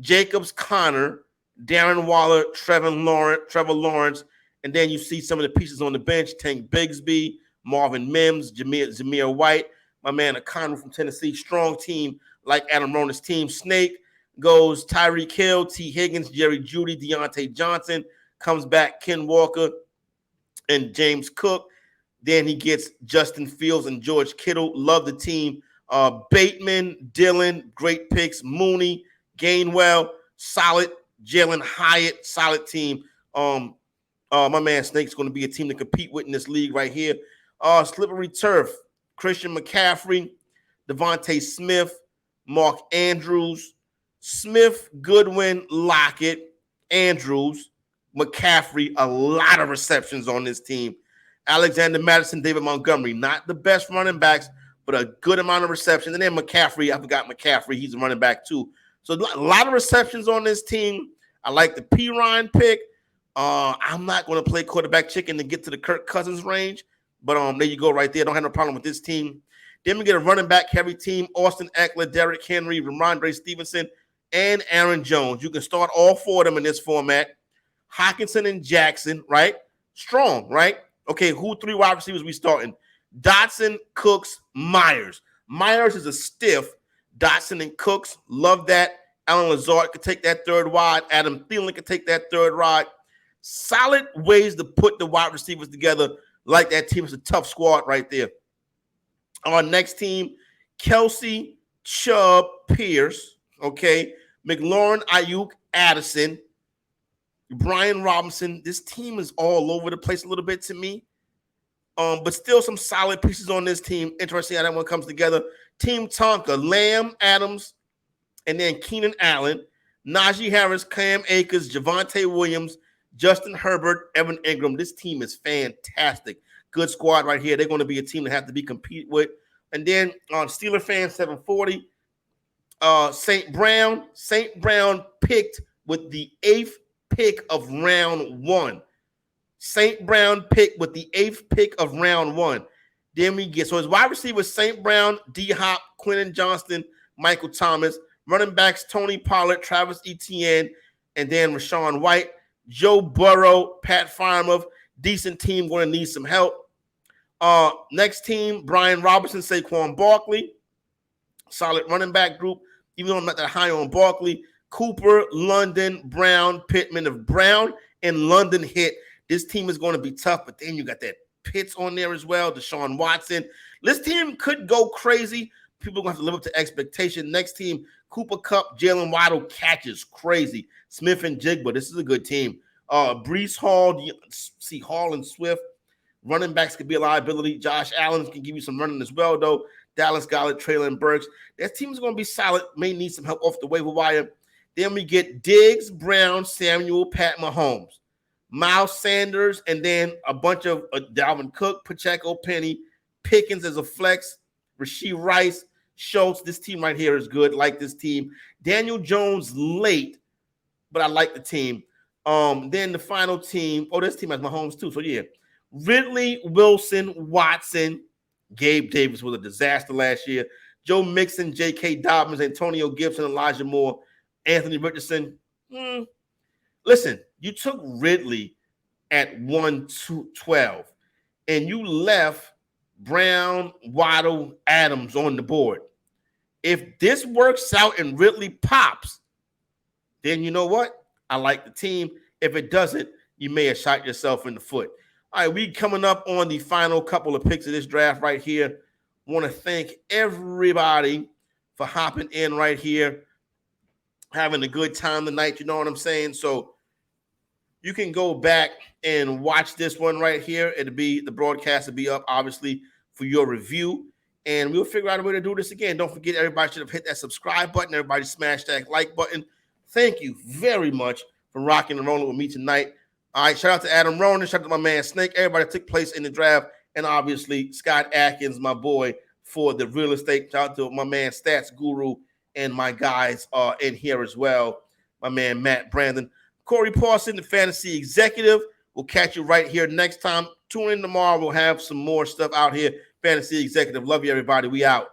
Jacobs, Connor, Darren Waller, Trevor Lawrence. And then you see some of the pieces on the bench. Tank Bigsby, Marvin Mims, Zamir White, my man O'Connell from Tennessee. Strong team like Adam Ronis' team. Snake goes Tyreek Hill, T. Higgins, Jerry Jeudy, Deontay Johnson. Comes back Ken Walker and James Cook. Then he gets Justin Fields and George Kittle. Love the team. Bateman, Dillon, great picks. Mooney, Gainwell, solid. Jalen Hyatt, solid team. My man Snake's going to be a team to compete with in this league right here. Slippery turf. Christian McCaffrey, Devontae Smith, Mark Andrews, Smith, Goodwin, Lockett, Andrews, McCaffrey. A lot of receptions on this team. Alexander Madison, David Montgomery, not the best running backs, but a good amount of receptions. And then McCaffrey, I forgot McCaffrey. He's a running back too. So a lot of receptions on this team. I like the P. Ryan pick. I'm not going to play quarterback chicken to get to the Kirk Cousins range, but there you go right there. Don't have no problem with this team. Then we get a running back heavy team: Austin Eckler, Derrick Henry, Ramondre Stevenson, and Aaron Jones. You can start all four of them in this format. Hockenson and Jackson, right? Strong, right? Okay, who 3 wide receivers we starting? Dotson, Cooks, Myers. Myers is a stiff. Dotson and Cooks, love that. Alan Lazard could take that third wide. Adam Thielen could take that third wide. Solid ways to put the wide receivers together like that team. Is a tough squad right there. Our next team, Kelsey, Chubb, Pierce, okay, McLaurin, Ayuk, Addison, Brian Robinson. This team is all over the place a little bit to me. But still some solid pieces on this team. Interesting how that one comes together. Team Tonka, Lamb, Adams, and then Keenan Allen, Najee Harris, Cam Akers, Javonte Williams, Justin Herbert, Evan Ingram. This team is fantastic. Good squad right here. They're going to be a team that have to be competed with. And then on Steeler fans 740, St. Brown picked with the 8th pick of round 1. St. Brown picked with the 8th pick of round 1. Then we get, so his wide receivers, St. Brown, D-Hop, Quentin Johnston, Michael Thomas. Running backs, Tony Pollard, Travis Etienne, and then Rashawn White. Joe Burrow, Pat Freiermuth. Decent team, going to need some help. Next team, Brian Robinson, Saquon Barkley. Solid running back group, even though I'm not that high on Barkley. Cooper, London, Brown, Pittman. If Brown and London hit, this team is going to be tough, but then you got that Pitts on there as well, Deshaun Watson. This team could go crazy. People are going to have to live up to expectation. Next team, Cooper Kupp, Jalen Waddle catches crazy. Smith and Jigba, this is a good team. Breece Hall, see Hall and Swift. Running backs could be a liability. Josh Allen can give you some running as well, though. Dallas Goedert, Traylon Burks. That team is going to be solid. May need some help off the waiver wire. Then we get Diggs, Brown, Samuel, Pat Mahomes, Miles Sanders, and then a bunch of Dalvin Cook, Pacheco, Penny, Pickens as a flex, Rashee Rice, Schultz. This team right here is good. Like this team. Daniel Jones late, but I like the team. Then the final team. Oh, this team has Mahomes too. So yeah, Ridley, Wilson, Watson, Gabe Davis was a disaster last year. Joe Mixon, J.K. Dobbins, Antonio Gibson, Elijah Moore, Anthony Richardson. Listen, you took Ridley at 1-12, and you left Brown, Waddle, Adams on the board. If this works out and Ridley pops, then you know what? I like the team. If it doesn't, you may have shot yourself in the foot. All right, we coming up on the final couple of picks of this draft right here. Want to thank everybody for hopping in right here, having a good time tonight. You know what I'm saying? So you can go back and watch this one right here. The broadcast will be up, obviously, for your review. And we'll figure out a way to do this again. Don't forget, everybody should have hit that subscribe button. Everybody smash that like button. Thank you very much for rocking and rolling with me tonight. All right, shout out to Adam Ronan. Shout out to my man Snake. Everybody that took place in the draft. And obviously, Scott Atkins, my boy, for the real estate. Shout out to my man Stats Guru and my guys in here as well. My man Matt Brandon. Corey Parson, the fantasy executive. We'll catch you right here next time. Tune in tomorrow. We'll have some more stuff out here. Fantasy executive. Love you, everybody. We out.